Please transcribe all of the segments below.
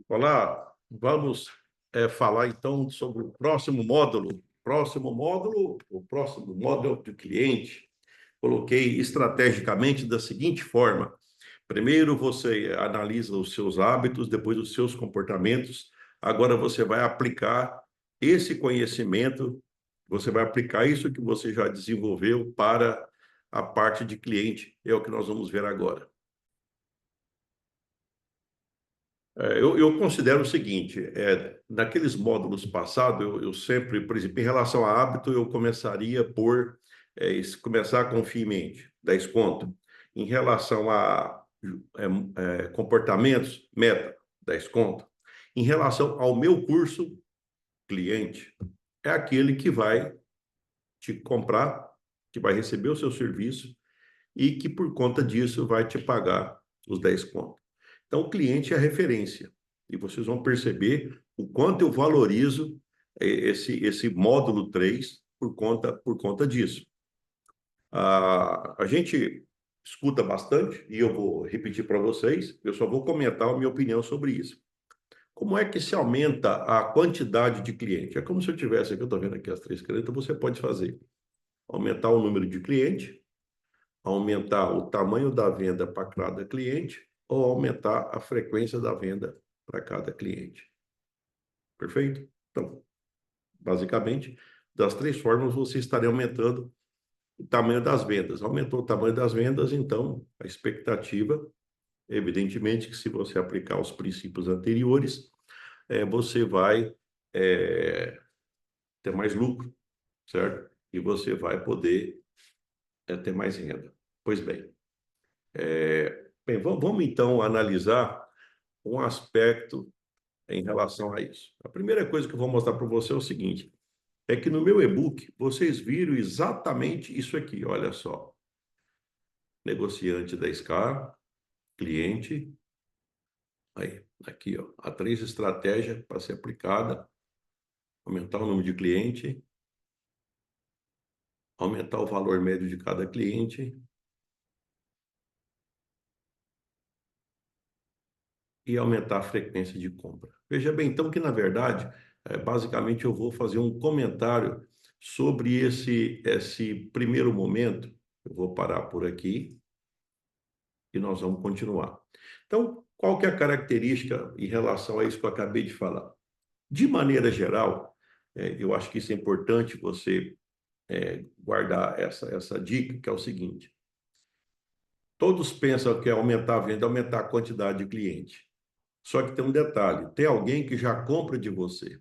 Olá, vamos falar então sobre o próximo módulo. O próximo módulo do cliente. Coloquei estrategicamente da seguinte forma: primeiro você analisa os seus hábitos, depois os seus comportamentos. Agora você vai aplicar esse conhecimento, você vai aplicar isso que você já desenvolveu para a parte de cliente. É o que nós vamos ver agora. Eu considero o seguinte, naqueles módulos passados, eu sempre, por exemplo, em relação a hábito, eu começaria por começar com FII em mente, 10 conto. Em relação a comportamentos, meta, 10 conto. Em relação ao meu curso, cliente, é aquele que vai te comprar, que vai receber o seu serviço e que, por conta disso, vai te pagar os 10 contos. Então, o cliente é a referência. E vocês vão perceber o quanto eu valorizo esse módulo 3 por conta disso. A gente escuta bastante, e eu vou repetir para vocês, eu só vou comentar a minha opinião sobre isso. Como é que se aumenta a quantidade de cliente? É como se eu tivesse aqui, eu estou vendo aqui as três canetas, você pode fazer. Aumentar o número de cliente, aumentar o tamanho da venda para cada cliente ou aumentar a frequência da venda para cada cliente. Perfeito? Então, basicamente, das três formas você estaria aumentando o tamanho das vendas. Aumentou o tamanho das vendas, então a expectativa, evidentemente, que se você aplicar os princípios anteriores, você vai ter mais lucro, certo? E você vai poder ter mais renda. Pois bem, vamos então analisar um aspecto em relação a isso. A primeira coisa que eu vou mostrar para você é o seguinte, é que no meu e-book vocês viram exatamente isso aqui, olha só. Negociante 10K, cliente, aí, aqui, ó, há 3 estratégias para ser aplicada, aumentar o número de cliente, aumentar o valor médio de cada cliente e aumentar a frequência de compra. Veja bem, então, que na verdade, basicamente eu vou fazer um comentário sobre esse primeiro momento. Eu vou parar por aqui e nós vamos continuar. Então, qual que é a característica em relação a isso que eu acabei de falar? De maneira geral, eu acho que isso é importante você guardar essa dica, que é o seguinte. Todos pensam que é aumentar a venda, aumentar a quantidade de cliente. Só que tem um detalhe, tem alguém que já compra de você.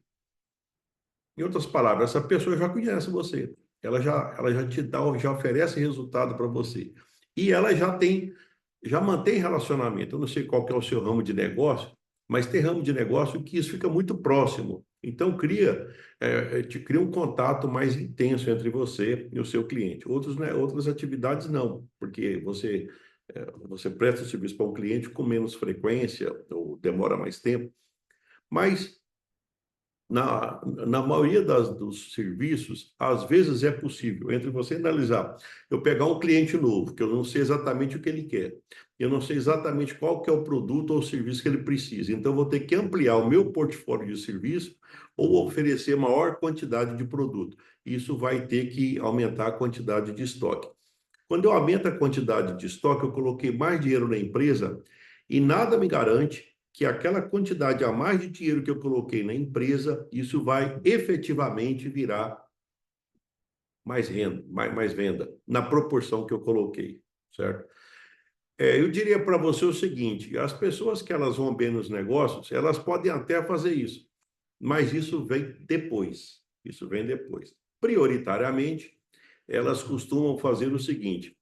Em outras palavras, essa pessoa já conhece você. Ela já te dá, já oferece resultado para você. E ela já mantém relacionamento. Eu não sei qual que é o seu ramo de negócio, mas tem ramo de negócio que isso fica muito próximo. Então, te cria um contato mais intenso entre você e o seu cliente. Outros, né, outras atividades não, porque você presta serviço para um cliente com menos frequência ou demora mais tempo. Mas na maioria dos serviços, às vezes é possível, entre você analisar, eu pegar um cliente novo, que eu não sei exatamente o que ele quer, eu não sei exatamente qual que é o produto ou o serviço que ele precisa, então eu vou ter que ampliar o meu portfólio de serviço ou oferecer maior quantidade de produto. Isso vai ter que aumentar a quantidade de estoque. Quando eu aumento a quantidade de estoque, eu coloquei mais dinheiro na empresa e nada me garante que aquela quantidade a mais de dinheiro que eu coloquei na empresa, isso vai efetivamente virar mais renda, mais venda, na proporção que eu coloquei, certo? Eu diria para você o seguinte, as pessoas que elas vão bem nos negócios, elas podem até fazer isso, mas isso vem depois, isso vem depois. Prioritariamente, elas costumam fazer o seguinte,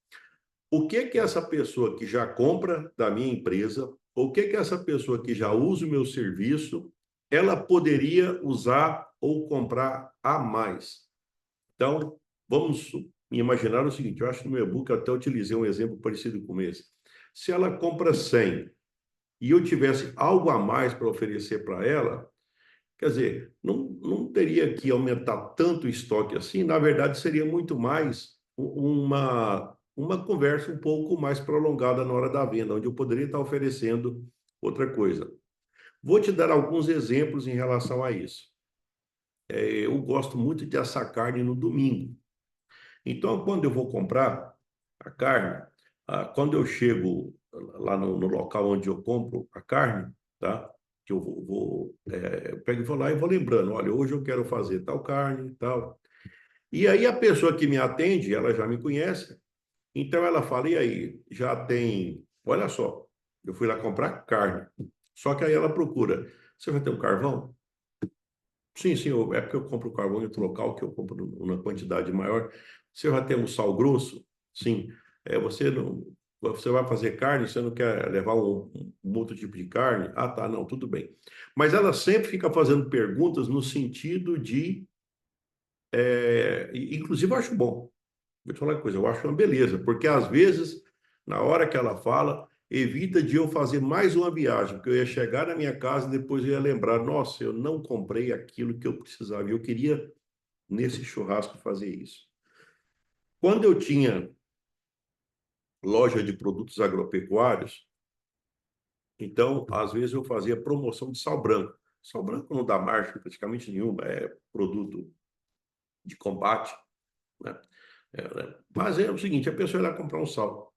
o que que essa pessoa que já compra da minha empresa, o que que essa pessoa que já usa o meu serviço, ela poderia usar ou comprar a mais? Então, vamos imaginar o seguinte, eu acho que no meu e-book eu até utilizei um exemplo parecido com esse. Se ela compra 100 e eu tivesse algo a mais para oferecer para ela, quer dizer, não teria que aumentar tanto o estoque assim, na verdade seria muito mais uma conversa um pouco mais prolongada na hora da venda, onde eu poderia estar oferecendo outra coisa. Vou te dar alguns exemplos em relação a isso. Eu gosto muito de assar carne no domingo. Então, quando eu vou comprar a carne, quando eu chego lá no local onde eu compro a carne, tá? Que eu eu pego e vou lá e vou lembrando, olha, hoje eu quero fazer tal carne, tal. E aí a pessoa que me atende, ela já me conhece, então ela fala, e aí, já tem, olha só, eu fui lá comprar carne. Só que aí ela procura, você vai ter um carvão? Sim, sim, é porque eu compro carvão em outro local que eu compro numa quantidade maior. Você vai ter um sal grosso? Sim. Você não, você vai fazer carne, você não quer levar um outro tipo de carne? Ah, tá, não, tudo bem. Mas ela sempre fica fazendo perguntas no sentido de, inclusive eu acho bom. Vou te falar uma coisa, eu acho uma beleza, porque às vezes, na hora que ela fala, evita de eu fazer mais uma viagem, porque eu ia chegar na minha casa e depois eu ia lembrar, nossa, eu não comprei aquilo que eu precisava, e eu queria, nesse churrasco, fazer isso. Quando eu tinha loja de produtos agropecuários, então, às vezes eu fazia promoção de sal branco. Sal branco não dá margem praticamente nenhuma, é produto de combate, né? Mas é o seguinte, a pessoa ia lá comprar um sal.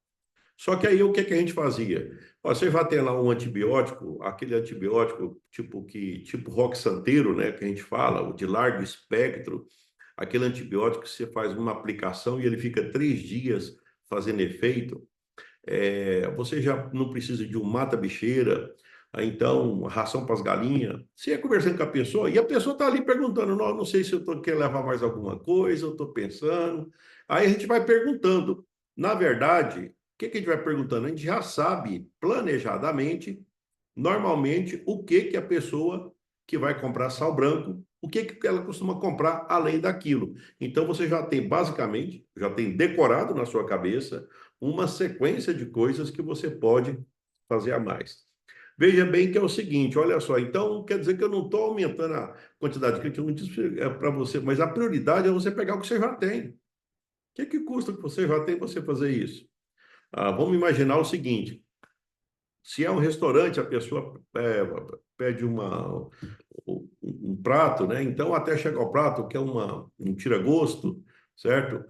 Só que aí o que que a gente fazia? Ó, você vai ter lá um antibiótico, aquele antibiótico tipo roque santeiro, né, que a gente fala, o de largo espectro, aquele antibiótico que você faz uma aplicação e ele fica 3 dias fazendo efeito. Você já não precisa de um mata-bicheira, então ração para as galinhas. Você ia conversando com a pessoa e a pessoa está ali perguntando, não, não sei se eu quero levar mais alguma coisa, eu estou pensando. Aí a gente vai perguntando. Na verdade, o que que a gente vai perguntando? A gente já sabe planejadamente, normalmente, o que que a pessoa que vai comprar sal branco, o que que ela costuma comprar além daquilo. Então você já tem basicamente, já tem decorado na sua cabeça uma sequência de coisas que você pode fazer a mais. Veja bem que é o seguinte, olha só, então quer dizer que eu não estou aumentando a quantidade de clientes, eu não disse para você, mas a prioridade é você pegar o que você já tem. O que custa o que você já tem você fazer isso? Vamos imaginar o seguinte, se é um restaurante, a pessoa pede um prato, né? Então, até chegar ao prato, que é um tira-gosto, certo?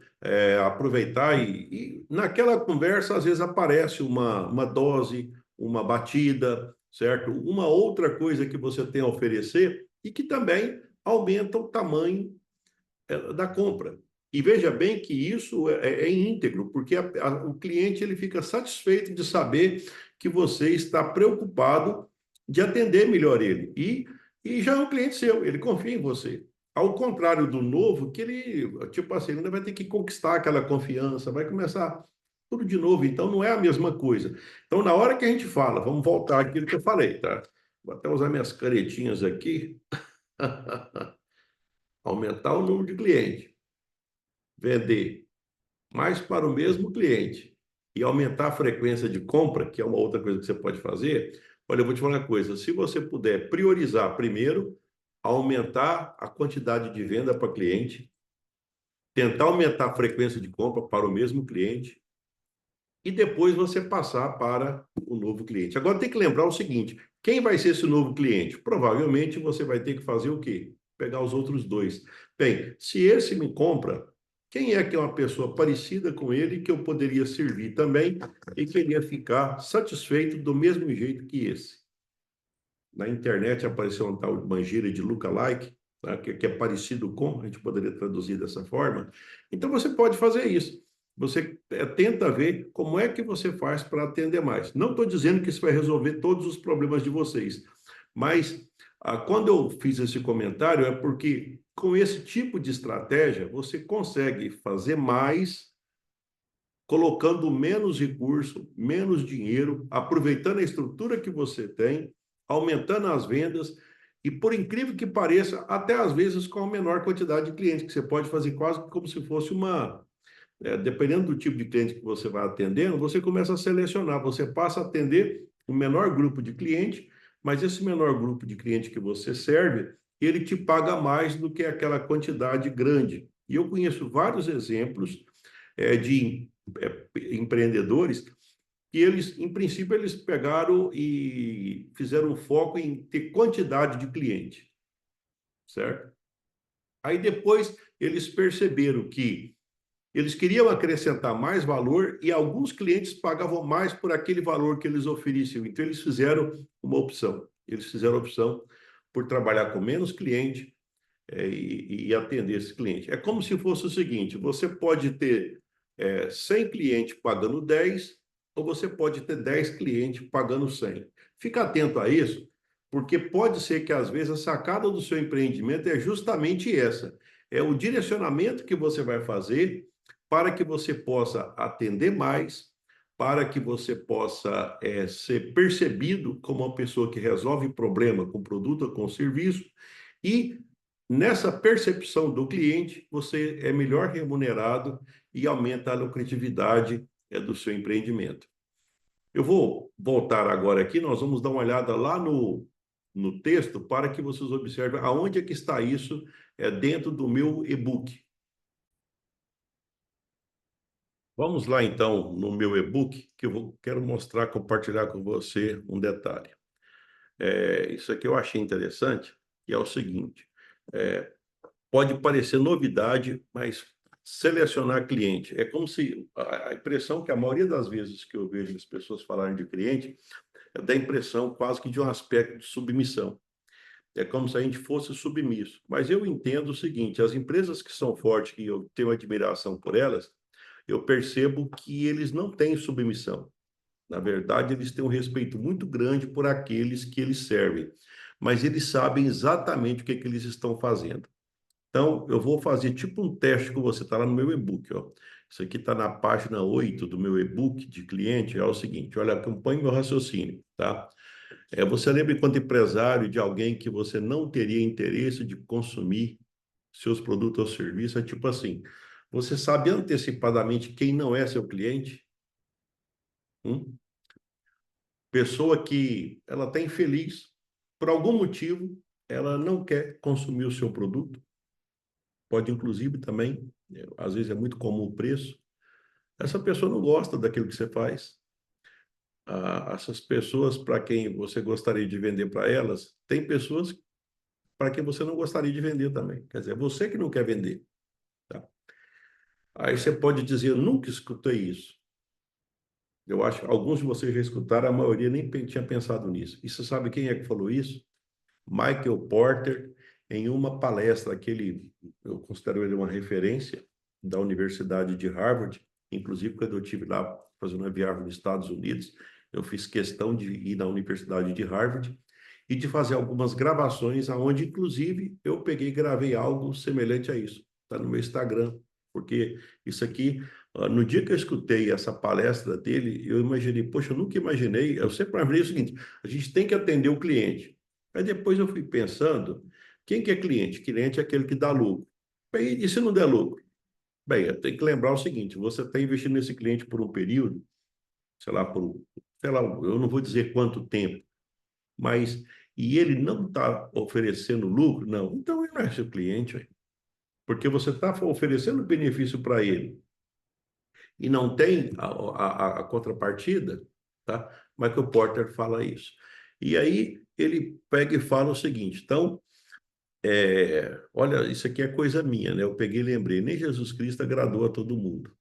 Aproveitar e naquela conversa, às vezes aparece uma dose, uma batida, certo? Uma outra coisa que você tem a oferecer e que também aumenta o tamanho da compra. E veja bem que isso é íntegro, porque o cliente ele fica satisfeito de saber que você está preocupado de atender melhor ele. E já é um cliente seu, ele confia em você. Ao contrário do novo, que ele, tipo assim, ainda vai ter que conquistar aquela confiança, vai começar tudo de novo. Então, não é a mesma coisa. Então, na hora que a gente fala, vamos voltar àquilo que eu falei, tá? Vou até usar minhas canetinhas aqui. Aumentar o número de clientes, vender mais para o mesmo cliente e aumentar a frequência de compra, que é uma outra coisa que você pode fazer. Olha, eu vou te falar uma coisa: se você puder priorizar primeiro, aumentar a quantidade de venda para cliente, tentar aumentar a frequência de compra para o mesmo cliente e depois você passar para o novo cliente. Agora tem que lembrar o seguinte: quem vai ser esse novo cliente? Provavelmente você vai ter que fazer o quê? Pegar os outros dois. Bem, se esse me compra, quem é que é uma pessoa parecida com ele que eu poderia servir também e queria ficar satisfeito do mesmo jeito que esse? Na internet apareceu um tal de manjeira de lookalike, tá? que é parecido com, a gente poderia traduzir dessa forma. Então você pode fazer isso. Você tenta ver como é que você faz para atender mais. Não estou dizendo que isso vai resolver todos os problemas de vocês, mas quando eu fiz esse comentário é porque com esse tipo de estratégia você consegue fazer mais colocando menos recurso, menos dinheiro, aproveitando a estrutura que você tem, aumentando as vendas e, por incrível que pareça, até às vezes com a menor quantidade de clientes, que você pode fazer quase como se fosse dependendo do tipo de cliente que você vai atendendo, você começa a selecionar, você passa a atender o menor grupo de cliente, mas esse menor grupo de cliente que você serve, ele te paga mais do que aquela quantidade grande. E eu conheço vários exemplos de empreendedores que eles, em princípio, eles pegaram e fizeram um foco em ter quantidade de cliente, certo? Aí depois eles perceberam que eles queriam acrescentar mais valor e alguns clientes pagavam mais por aquele valor que eles ofereciam. Então, eles fizeram uma opção. Eles fizeram a opção por trabalhar com menos cliente e atender esse cliente. É como se fosse o seguinte: você pode ter 100 clientes pagando 10, ou você pode ter 10 clientes pagando 100. Fica atento a isso, porque pode ser que, às vezes, a sacada do seu empreendimento é justamente essa. É o direcionamento que você vai fazer para que você possa atender mais, para que você possa ser percebido como uma pessoa que resolve problema com produto ou com serviço, e nessa percepção do cliente, você é melhor remunerado e aumenta a lucratividade do seu empreendimento. Eu vou voltar agora aqui, nós vamos dar uma olhada lá no texto para que vocês observem aonde é que está isso dentro do meu e-book. Vamos lá, então, no meu e-book, que quero mostrar, compartilhar com você um detalhe. Isso aqui eu achei interessante, e é o seguinte: pode parecer novidade, mas selecionar cliente é como se a impressão que a maioria das vezes que eu vejo as pessoas falarem de cliente é da impressão quase que de um aspecto de submissão. É como se a gente fosse submisso. Mas eu entendo o seguinte: as empresas que são fortes, que eu tenho admiração por elas, eu percebo que eles não têm submissão. Na verdade, eles têm um respeito muito grande por aqueles que eles servem, mas eles sabem exatamente o que que eles estão fazendo. Então, eu vou fazer tipo um teste com você, está lá no meu e-book, ó. Isso aqui está na página 8 do meu e-book de cliente, é o seguinte: olha, acompanhe meu raciocínio, tá? Você lembra, enquanto empresário, de alguém que você não teria interesse de consumir seus produtos ou serviços? É tipo assim: você sabe antecipadamente quem não é seu cliente? Hum? Pessoa que ela está infeliz, por algum motivo, ela não quer consumir o seu produto. Pode, inclusive, também, às vezes é muito comum o preço. Essa pessoa não gosta daquilo que você faz. Essas pessoas para quem você gostaria de vender para elas, tem pessoas para quem você não gostaria de vender também. Quer dizer, é você que não quer vender. Tá? Aí você pode dizer: eu nunca escutei isso. Eu acho que alguns de vocês já escutaram, a maioria nem tinha pensado nisso. E você sabe quem é que falou isso? Michael Porter, em uma palestra que eu considero ele uma referência da Universidade de Harvard. Inclusive, quando eu estive lá fazendo uma viagem nos Estados Unidos, eu fiz questão de ir na Universidade de Harvard e de fazer algumas gravações, aonde, inclusive, eu peguei e gravei algo semelhante a isso. Está no meu Instagram, porque isso aqui, no dia que eu escutei essa palestra dele, eu imaginei: poxa, eu nunca imaginei, eu sempre imaginei o seguinte: a gente tem que atender o cliente. Aí depois eu fui pensando: quem que é cliente? Cliente é aquele que dá lucro. Bem, e se não der lucro? Bem, eu tenho que lembrar o seguinte: você está investindo nesse cliente por um período, sei lá, eu não vou dizer quanto tempo, mas, e ele não está oferecendo lucro? Não. Então ele não é seu cliente, ué, porque você está oferecendo benefício para ele e não tem a contrapartida, tá? Michael Porter fala isso. E aí ele pega e fala o seguinte: então, olha, isso aqui é coisa minha, né? Eu peguei e lembrei: nem Jesus Cristo agradou a todo mundo.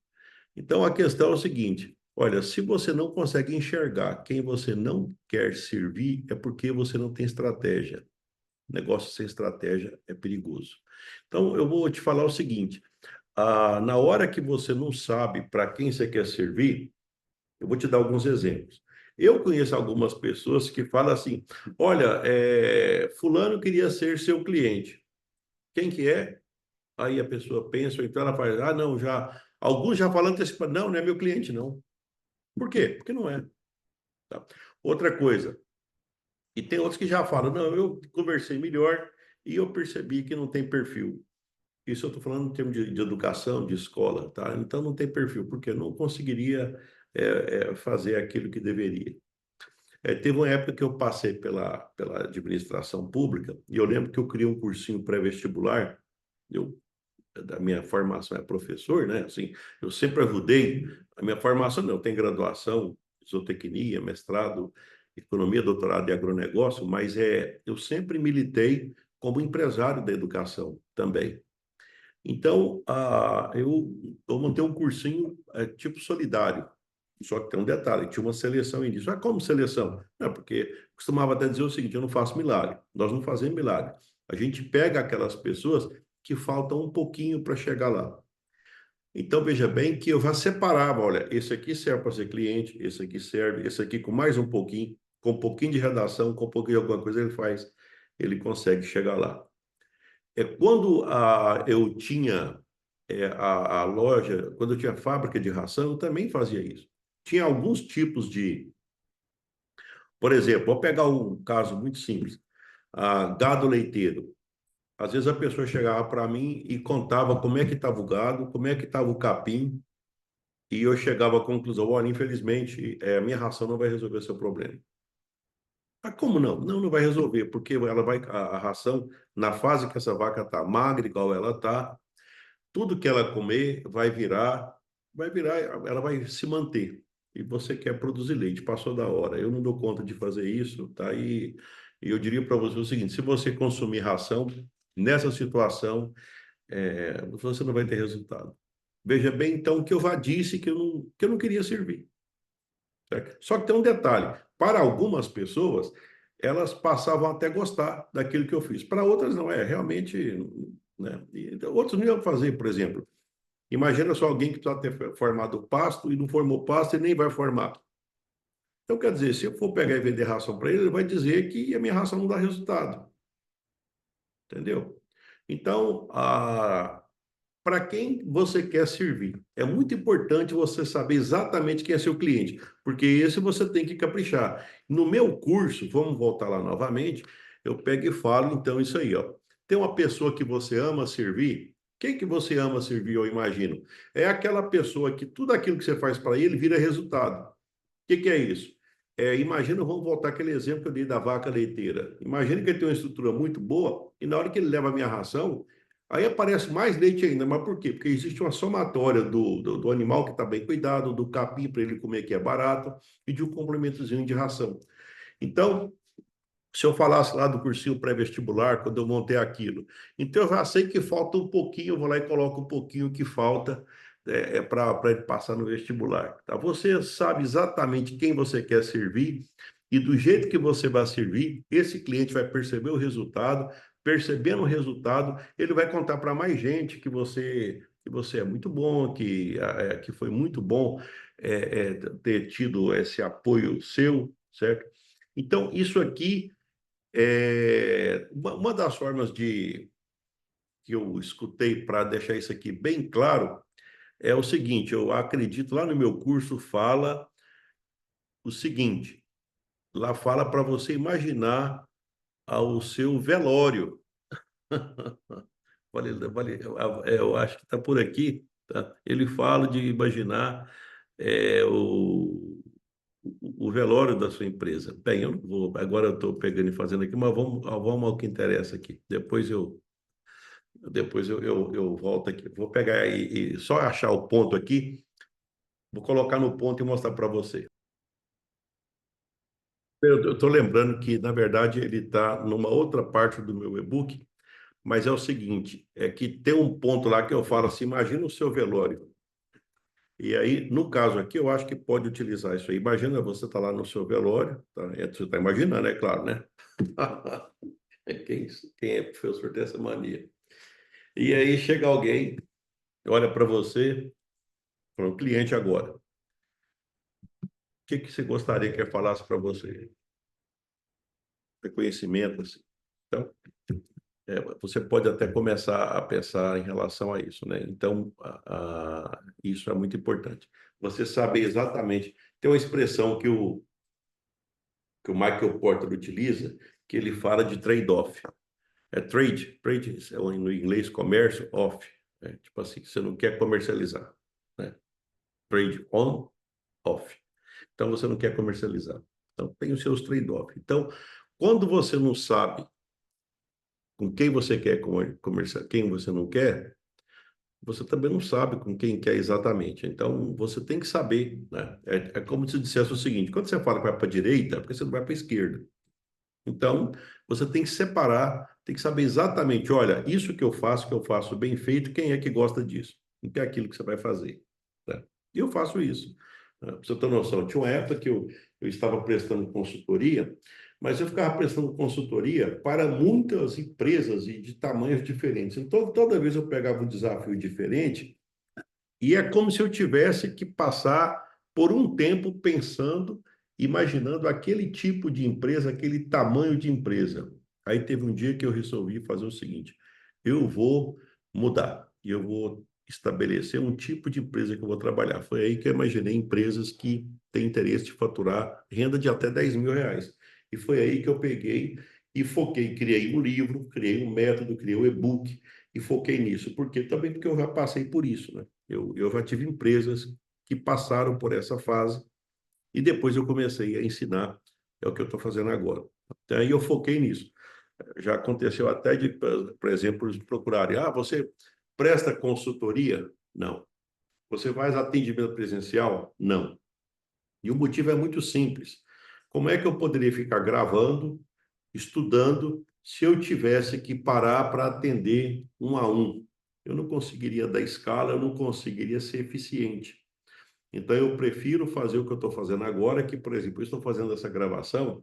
Então a questão é o seguinte: olha, se você não consegue enxergar quem você não quer servir, é porque você não tem estratégia. Negócio sem estratégia é perigoso. Então eu vou te falar o seguinte: na hora que você não sabe para quem você quer servir, eu vou te dar alguns exemplos. Eu conheço algumas pessoas que falam assim: olha, fulano queria ser seu cliente. Quem que é? Aí a pessoa pensa, então ela fala: ah, não, já. Alguns já falam antecipadamente: não, não é meu cliente, não. Por quê? Porque não é. Tá? Outra coisa, e tem outros que já falam: não, eu conversei melhor e eu percebi que não tem perfil. Isso eu estou falando em termos de educação, de escola, tá? Então não tem perfil, porque não conseguiria fazer aquilo que deveria. Teve uma época que eu passei pela administração pública e eu lembro que eu criei um cursinho pré-vestibular. Eu, da minha formação é professor, né? Assim, eu sempre ajudei. A minha formação não, tem graduação zootecnia, mestrado, economia, doutorado em agronegócio, mas eu sempre militei como empresário da educação também. Então, eu montei um cursinho tipo solidário, só que tem um detalhe, tinha uma seleção início. Ah, como seleção? Não, porque costumava até dizer o seguinte, eu não faço milagre, nós não fazemos milagre. A gente pega aquelas pessoas que faltam um pouquinho para chegar lá. Então, veja bem que eu já separava, olha, esse aqui serve para ser cliente, esse aqui serve, esse aqui com mais um pouquinho, com um pouquinho de redação, com um pouquinho de alguma coisa ele faz, ele consegue chegar lá. Quando eu tinha a loja, quando eu tinha fábrica de ração, eu também fazia isso. Tinha alguns tipos por exemplo, vou pegar um caso muito simples, gado leiteiro. Às vezes a pessoa chegava para mim e contava como é que estava o gado, como é que estava o capim, e eu chegava à conclusão, olha, infelizmente, a minha ração não vai resolver seu problema. Ah, como não? Não, não vai resolver, porque a ração, na fase que essa vaca está magra, igual ela está, tudo que ela comer vai virar, ela vai se manter. E você quer produzir leite, passou da hora. Eu não dou conta de fazer isso, tá? E eu diria para você o seguinte: se você consumir ração, nessa situação, você não vai ter resultado. Veja bem, então, que eu já disse que eu não queria servir. Certo? Só que tem um detalhe: para algumas pessoas, elas passavam até gostar daquilo que eu fiz. Para outras, não é. Realmente, né? Outros não iam fazer, por exemplo. Imagina só alguém que precisa ter formado pasto e não formou pasto e nem vai formar. Então, quer dizer, se eu for pegar e vender ração para ele, ele vai dizer que a minha ração não dá resultado. Entendeu? Então, para quem você quer servir, é muito importante você saber exatamente quem é seu cliente, porque esse você tem que caprichar. No meu curso, vamos voltar lá novamente, eu pego e falo então isso aí, ó. Tem uma pessoa que você ama servir. Quem que você ama servir, eu imagino? É aquela pessoa que tudo aquilo que você faz para ele vira resultado. O que é isso? Imagina, vamos voltar àquele exemplo que eu dei da vaca leiteira. Imagina que ele tem uma estrutura muito boa e na hora que ele leva a minha ração, aí aparece mais leite ainda. Mas por quê? Porque existe uma somatória do animal que está bem cuidado, do capim para ele comer que é barato e de um complementozinho de ração. Então, se eu falasse lá do cursinho pré-vestibular, quando eu montei aquilo, então eu já sei que falta um pouquinho, eu vou lá e coloco um pouquinho que falta para ele passar no vestibular. Tá? Você sabe exatamente quem você quer servir e do jeito que você vai servir, esse cliente vai perceber o resultado, percebendo o resultado, ele vai contar para mais gente que você é muito bom, que foi muito bom ter tido esse apoio seu, certo? Então, isso aqui uma das formas que eu escutei para deixar isso aqui bem claro é o seguinte: eu acredito, lá no meu curso fala o seguinte, lá fala para você imaginar o seu velório. Eu acho que está por aqui, tá? Ele fala de imaginar é, o, o velório da sua empresa. Bem, eu não vou, agora eu estou pegando e fazendo aqui, mas vamos ao que interessa aqui. Depois eu volto aqui. Vou pegar e só achar o ponto aqui, vou colocar no ponto e mostrar para você. Eu estou lembrando que, na verdade, ele está numa outra parte do meu e-book, mas é o seguinte, é que tem um ponto lá que eu falo assim, imagina o seu velório. E aí, no caso aqui, eu acho que pode utilizar isso aí. Imagina você tá lá no seu velório, tá? Você está imaginando, é claro, né? Quem é professor dessa mania? E aí chega alguém, olha para você, para um cliente agora. Que você gostaria que eu falasse para você? Reconhecimento, assim. Então, você pode até começar a pensar em relação a isso, né? Então, isso é muito importante. Você saber exatamente. Tem uma expressão que o Michael Porter utiliza, que ele fala de trade-off. Trade no inglês, comércio, off. Tipo assim, você não quer comercializar, né? Trade on, off. Então, você não quer comercializar. Então, tem os seus trade-off. Então, quando você não sabe com quem você quer conversar, quem você não quer, você também não sabe com quem quer exatamente. Então, você tem que saber, né? É como se dissesse o seguinte: quando você fala que vai para a direita, é porque você não vai para a esquerda. Então, você tem que separar, tem que saber exatamente, olha, isso que eu faço bem feito, quem é que gosta disso? O que é aquilo que você vai fazer, né? E eu faço isso, né? Pra você ter noção, tinha uma época que eu estava prestando consultoria, mas eu ficava prestando consultoria para muitas empresas e de tamanhos diferentes. Então, toda vez eu pegava um desafio diferente, e é como se eu tivesse que passar por um tempo pensando, imaginando aquele tipo de empresa, aquele tamanho de empresa. Aí teve um dia que eu resolvi fazer o seguinte: eu vou mudar e eu vou estabelecer um tipo de empresa que eu vou trabalhar. Foi aí que eu imaginei empresas que têm interesse de faturar renda de até R$ 10.000. E foi aí que eu peguei e foquei, criei um livro, criei um método, criei um e-book e foquei nisso. Por quê? Também porque eu já passei por isso, né? Eu já tive empresas que passaram por essa fase e depois eu comecei a ensinar, é o que eu estou fazendo agora. Aí eu foquei nisso. Já aconteceu até de, por exemplo, eles procurarem, você presta consultoria? Não. Você faz atendimento presencial? Não. E o motivo é muito simples. Como é que eu poderia ficar gravando, estudando, se eu tivesse que parar para atender um a um? Eu não conseguiria dar escala, eu não conseguiria ser eficiente. Então, eu prefiro fazer o que eu estou fazendo agora, que, por exemplo, eu estou fazendo essa gravação,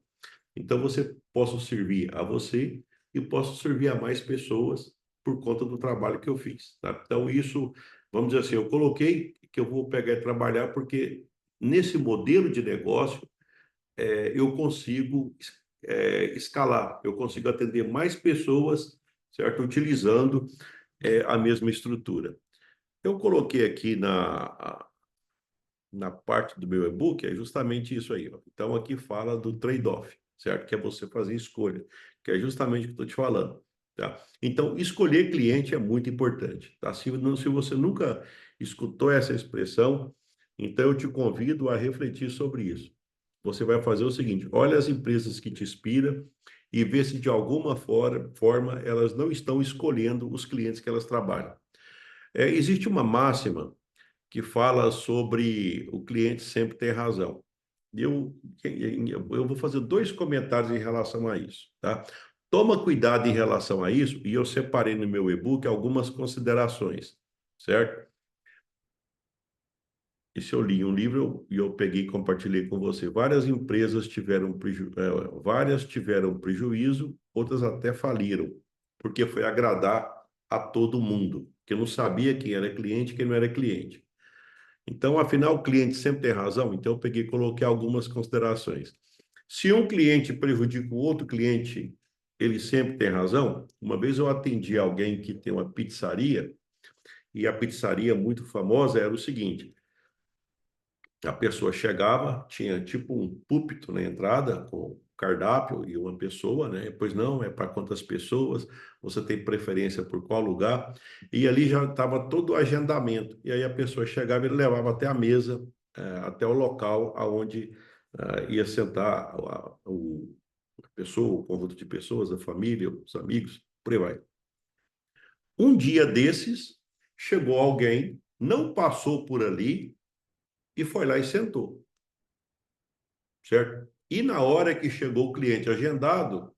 então você posso servir a você e posso servir a mais pessoas por conta do trabalho que eu fiz, tá? Então, isso, vamos dizer assim, eu coloquei que eu vou pegar e trabalhar porque nesse modelo de negócio eu consigo escalar, eu consigo atender mais pessoas, certo? Utilizando a mesma estrutura. Eu coloquei aqui na parte do meu e-book é justamente isso aí, ó. Então, aqui fala do trade-off, certo? Que é você fazer escolha, que é justamente o que eu estou te falando, tá? Então, escolher cliente é muito importante, tá? Se você nunca escutou essa expressão, então eu te convido a refletir sobre isso. Você vai fazer o seguinte: olha as empresas que te inspiram e vê se de alguma forma elas não estão escolhendo os clientes que elas trabalham. Existe uma máxima que fala sobre o cliente sempre ter razão. Eu vou fazer dois comentários em relação a isso, tá? Toma cuidado em relação a isso, e eu separei no meu e-book algumas considerações, certo? Esse eu li um livro e eu peguei e compartilhei com você. Várias tiveram prejuízo, outras até faliram, porque foi agradar a todo mundo, que não sabia quem era cliente e quem não era cliente. Então, afinal, o cliente sempre tem razão. Então, eu peguei e coloquei algumas considerações. Se um cliente prejudica o outro cliente, ele sempre tem razão. Uma vez eu atendi alguém que tem uma pizzaria, e a pizzaria muito famosa era o seguinte: a pessoa chegava, tinha tipo um púlpito na entrada com cardápio e uma pessoa, né? Depois não, é para quantas pessoas, você tem preferência por qual lugar, e ali já estava todo o agendamento. E aí a pessoa chegava e levava até a mesa, até o local aonde ia sentar a pessoa, o conjunto de pessoas, a família, os amigos, por aí vai. Um dia desses, chegou alguém, não passou por ali e foi lá e sentou, certo? E na hora que chegou o cliente agendado,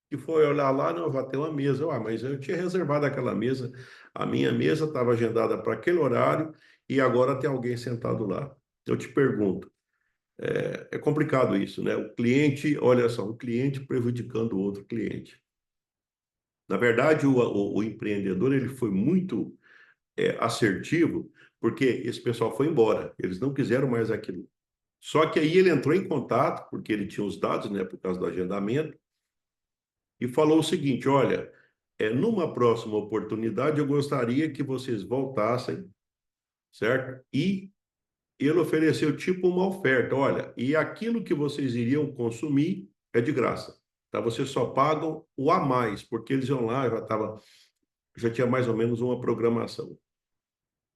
que foi olhar lá, não, já tem uma mesa. Mas eu tinha reservado aquela mesa, a minha mesa estava agendada para aquele horário e agora tem alguém sentado lá. Eu te pergunto, é complicado isso, né? O cliente, olha só, o cliente prejudicando o outro cliente. Na verdade, o empreendedor ele foi muito assertivo, porque esse pessoal foi embora, eles não quiseram mais aquilo. Só que aí ele entrou em contato, porque ele tinha os dados, né, por causa do agendamento, e falou o seguinte: olha, numa próxima oportunidade eu gostaria que vocês voltassem, certo? E ele ofereceu tipo uma oferta: olha, e aquilo que vocês iriam consumir é de graça, tá? Vocês só pagam o a mais, porque eles iam lá, já tinha mais ou menos uma programação.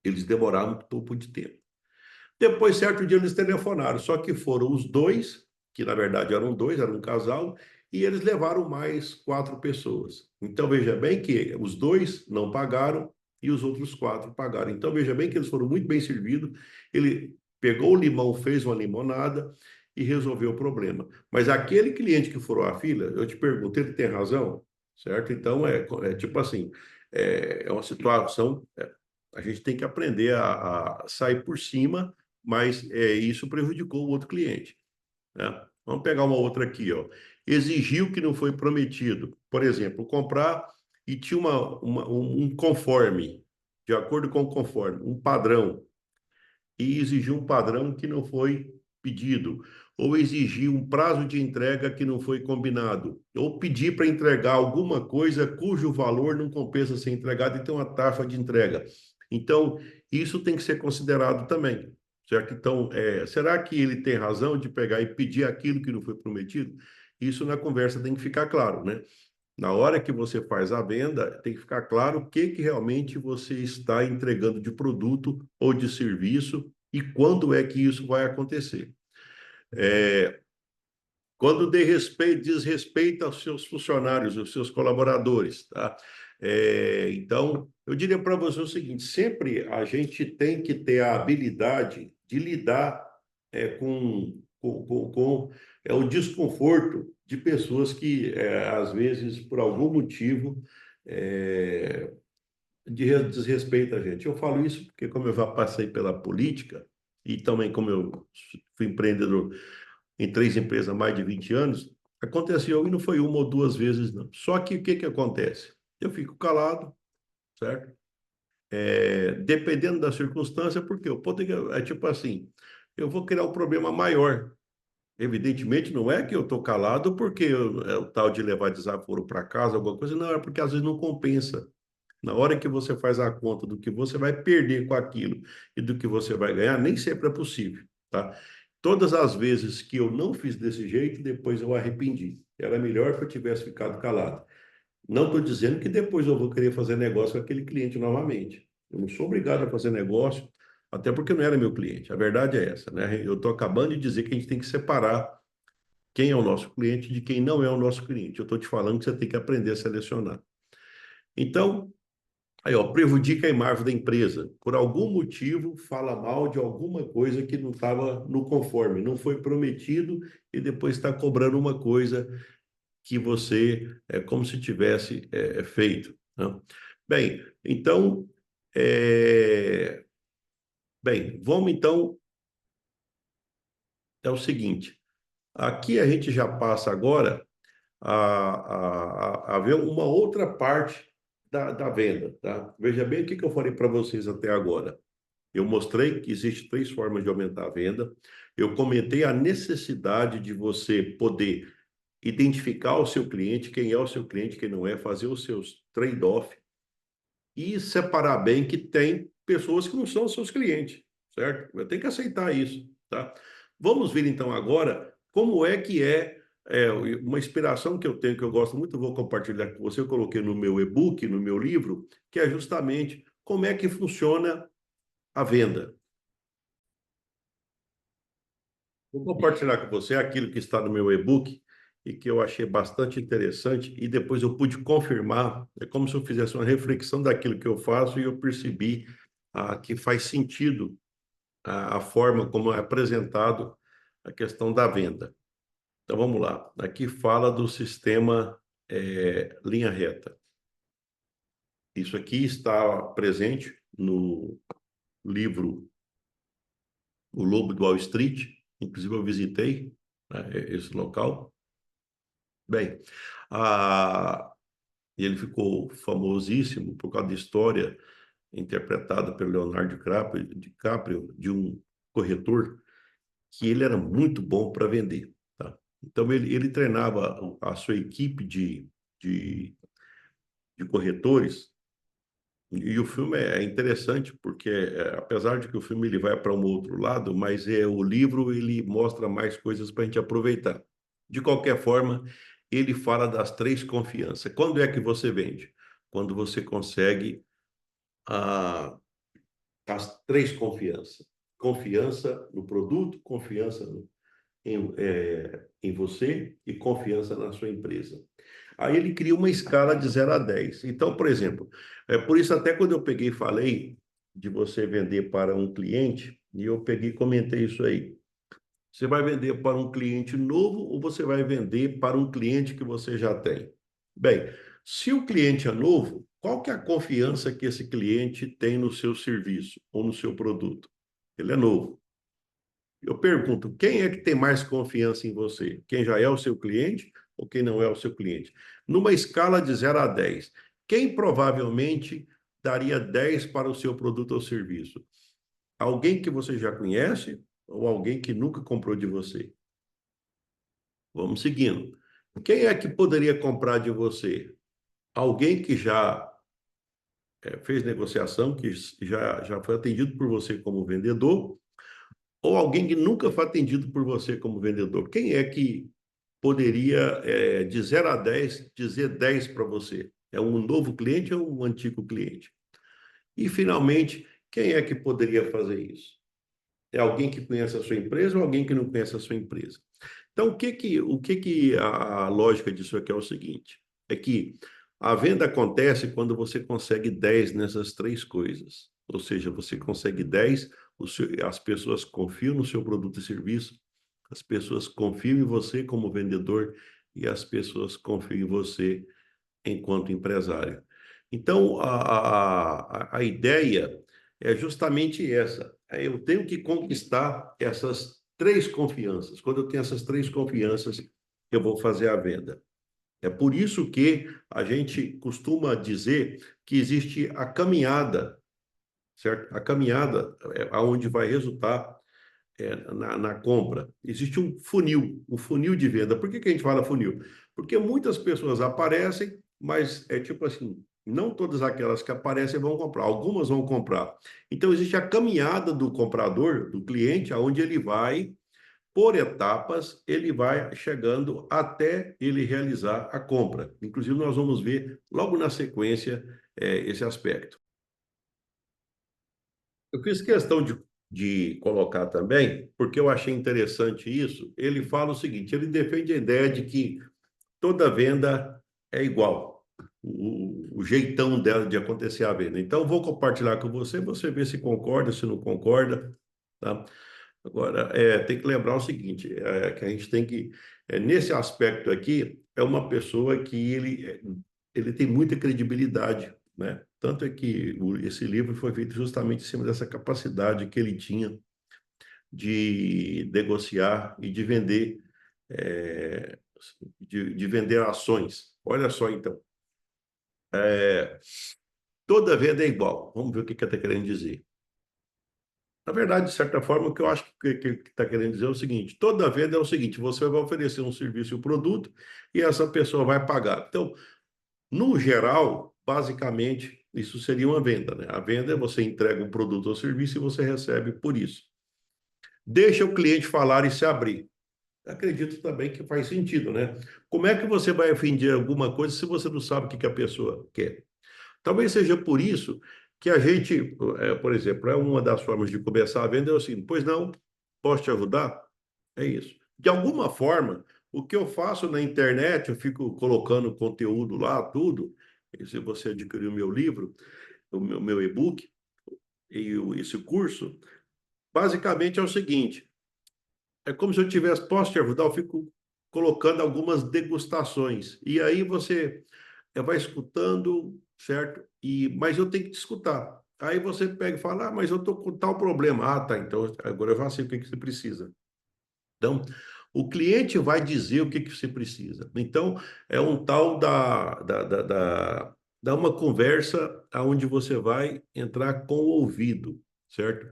Eles demoraram um pouco de tempo. Depois, certo dia, eles telefonaram, só que foram os dois, que na verdade eram dois, era um casal, e eles levaram mais quatro pessoas. Então, veja bem que os dois não pagaram e os outros 4 pagaram. Então, veja bem que eles foram muito bem servidos. Ele pegou o limão, fez uma limonada e resolveu o problema. Mas aquele cliente que furou a fila, eu te pergunto, ele tem razão? Certo? Então, é tipo assim, é uma situação, a gente tem que aprender a sair por cima, mas isso prejudicou o outro cliente, né? Vamos pegar uma outra aqui, ó. Exigiu que não foi prometido. Por exemplo, comprar e tinha um conforme, de acordo com o conforme, um padrão, e exigiu um padrão que não foi pedido, ou exigir um prazo de entrega que não foi combinado, ou pedir para entregar alguma coisa cujo valor não compensa ser entregado e tem uma taxa de entrega. Então, isso tem que ser considerado também, certo? Então, será que ele tem razão de pegar e pedir aquilo que não foi prometido? Isso na conversa tem que ficar claro, né? Na hora que você faz a venda, tem que ficar claro o que realmente você está entregando de produto ou de serviço e quando é que isso vai acontecer. Quando desrespeita aos seus funcionários, aos seus colaboradores, tá? Então, eu diria para você o seguinte: sempre a gente tem que ter a habilidade de lidar com o desconforto de pessoas que, às vezes, por algum motivo, é, desrespeitam a gente. Eu falo isso porque, como eu já passei pela política, e também como eu fui empreendedor em 3 empresas há mais de 20 anos, aconteceu e não foi uma ou 2 vezes, não. Só que o que acontece? Eu fico calado, certo? Dependendo da circunstância, porque eu poderia, tipo assim, eu vou criar um problema maior. Evidentemente, não é que eu estou calado porque é o tal de levar desaforo para casa, alguma coisa, não, é porque às vezes não compensa. Na hora que você faz a conta do que você vai perder com aquilo e do que você vai ganhar, nem sempre é possível, tá? Todas as vezes que eu não fiz desse jeito, depois eu arrependi. Era melhor que eu tivesse ficado calado. Não estou dizendo que depois eu vou querer fazer negócio com aquele cliente novamente. Eu não sou obrigado a fazer negócio, até porque não era meu cliente. A verdade é essa, né? Eu estou acabando de dizer que a gente tem que separar quem é o nosso cliente de quem não é o nosso cliente. Eu estou te falando que você tem que aprender a selecionar. Então, aí, ó, prejudica a imagem da empresa. Por algum motivo, fala mal de alguma coisa que não estava no conforme, não foi prometido e depois está cobrando uma coisa que você é como se tivesse feito, né? Bem, então, é... bem, vamos então, é o seguinte, aqui a gente já passa agora a ver uma outra parte da venda, tá? Veja bem o que eu falei para vocês até agora. Eu mostrei que existem 3 formas de aumentar a venda. Eu comentei a necessidade de você poder identificar o seu cliente, quem é o seu cliente, quem não é, fazer os seus trade-off e separar bem que tem pessoas que não são seus clientes, certo? Eu tenho que aceitar isso, tá? Vamos ver então agora como uma inspiração que eu tenho, que eu gosto muito, eu vou compartilhar com você, eu coloquei no meu e-book, no meu livro, que é justamente como é que funciona a venda. Vou compartilhar com você aquilo que está no meu e-book e que eu achei bastante interessante e depois eu pude confirmar. É como se eu fizesse uma reflexão daquilo que eu faço e eu percebi que faz sentido a forma como é apresentado a questão da venda. Então vamos lá. Aqui fala do sistema linha reta. Isso aqui está presente no livro O Lobo do Wall Street. Inclusive eu visitei, né, esse local. Bem, a, ele ficou famosíssimo por causa da história interpretada pelo Leonardo DiCaprio de um corretor que ele era muito bom para vender, tá? Então ele treinava a sua equipe de, de corretores e o filme é interessante porque apesar de que o filme ele vai para um outro lado, mas o livro ele mostra mais coisas para a gente aproveitar. De qualquer forma, ele fala das 3 confianças. Quando é que você vende? Quando você consegue a, as 3 confianças. Confiança no produto, confiança em você e confiança na sua empresa. Aí ele cria uma escala de 0 a 10. Então, por exemplo, por isso até quando eu peguei e falei de você vender para um cliente, e eu peguei e comentei isso aí. Você vai vender para um cliente novo ou você vai vender para um cliente que você já tem? Bem, se o cliente é novo, qual que é a confiança que esse cliente tem no seu serviço ou no seu produto? Ele é novo. Eu pergunto, quem é que tem mais confiança em você? Quem já é o seu cliente ou quem não é o seu cliente? Numa escala de 0 a 10, quem provavelmente daria 10 para o seu produto ou serviço? Alguém que você já conhece ou alguém que nunca comprou de você? Vamos seguindo. Quem é que poderia comprar de você? Alguém que já fez negociação, que já foi atendido por você como vendedor, ou alguém que nunca foi atendido por você como vendedor? Quem é que poderia, de 0 a 10, dizer 10 para você? É um novo cliente ou um antigo cliente? E, finalmente, quem é que poderia fazer isso? É alguém que conhece a sua empresa ou alguém que não conhece a sua empresa? Então, o que que a lógica disso aqui é o seguinte: é que a venda acontece quando você consegue 10 nessas três coisas. Ou seja, você consegue 10, as pessoas confiam no seu produto e serviço, as pessoas confiam em você como vendedor e as pessoas confiam em você enquanto empresário. Então, a ideia é justamente essa. Eu tenho que conquistar essas três confianças. Quando eu tenho essas três confianças, eu vou fazer a venda. É por isso que a gente costuma dizer que existe a caminhada, certo? A caminhada é aonde vai resultar na compra. Existe um funil de venda. Por que a gente fala funil? Porque muitas pessoas aparecem, mas é tipo assim, não todas aquelas que aparecem vão comprar, algumas vão comprar. Então, existe a caminhada do comprador, do cliente, aonde ele vai, por etapas, ele vai chegando até ele realizar a compra. Inclusive, nós vamos ver logo na sequência esse aspecto. Eu fiz questão de colocar também, porque eu achei interessante isso. Ele fala o seguinte: ele defende a ideia de que toda venda é igual, o jeitão dela de acontecer a venda. Então, vou compartilhar com você, você vê se concorda, se não concorda, tá? Agora, tem que lembrar o seguinte: que a gente tem que, nesse aspecto aqui, é uma pessoa que ele tem muita credibilidade, né? Tanto é que esse livro foi feito justamente em cima dessa capacidade que ele tinha de negociar e de vender, é, de vender ações. Olha só, então, é, toda venda é igual. Vamos ver o que ele está querendo dizer. Na verdade, de certa forma, o que eu acho que ele está querendo dizer é o seguinte: toda venda é o seguinte, você vai oferecer um serviço e um produto e essa pessoa vai pagar. Então, no geral, basicamente, isso seria uma venda, né? A venda é você entrega um produto ou serviço e você recebe por isso. Deixa o cliente falar e se abrir. Acredito também que faz sentido, né? Como é que você vai vender alguma coisa se você não sabe o que que a pessoa quer? Talvez seja por isso que a gente, por exemplo, é uma das formas de começar a venda é assim: pois não, posso te ajudar? É isso. De alguma forma, o que eu faço na internet, eu fico colocando conteúdo lá, tudo. E se você adquirir o meu livro, o meu e-book e esse curso, basicamente é o seguinte: é como se eu tivesse, posso te ajudar? Eu fico colocando algumas degustações. E aí você vai escutando, certo? Mas eu tenho que te escutar. Aí você pega e fala: mas eu estou com tal problema. Ah, tá, então agora eu já sei o que que você precisa. Então, o cliente vai dizer o que que você precisa. Então, é um tal da uma conversa onde você vai entrar com o ouvido, certo?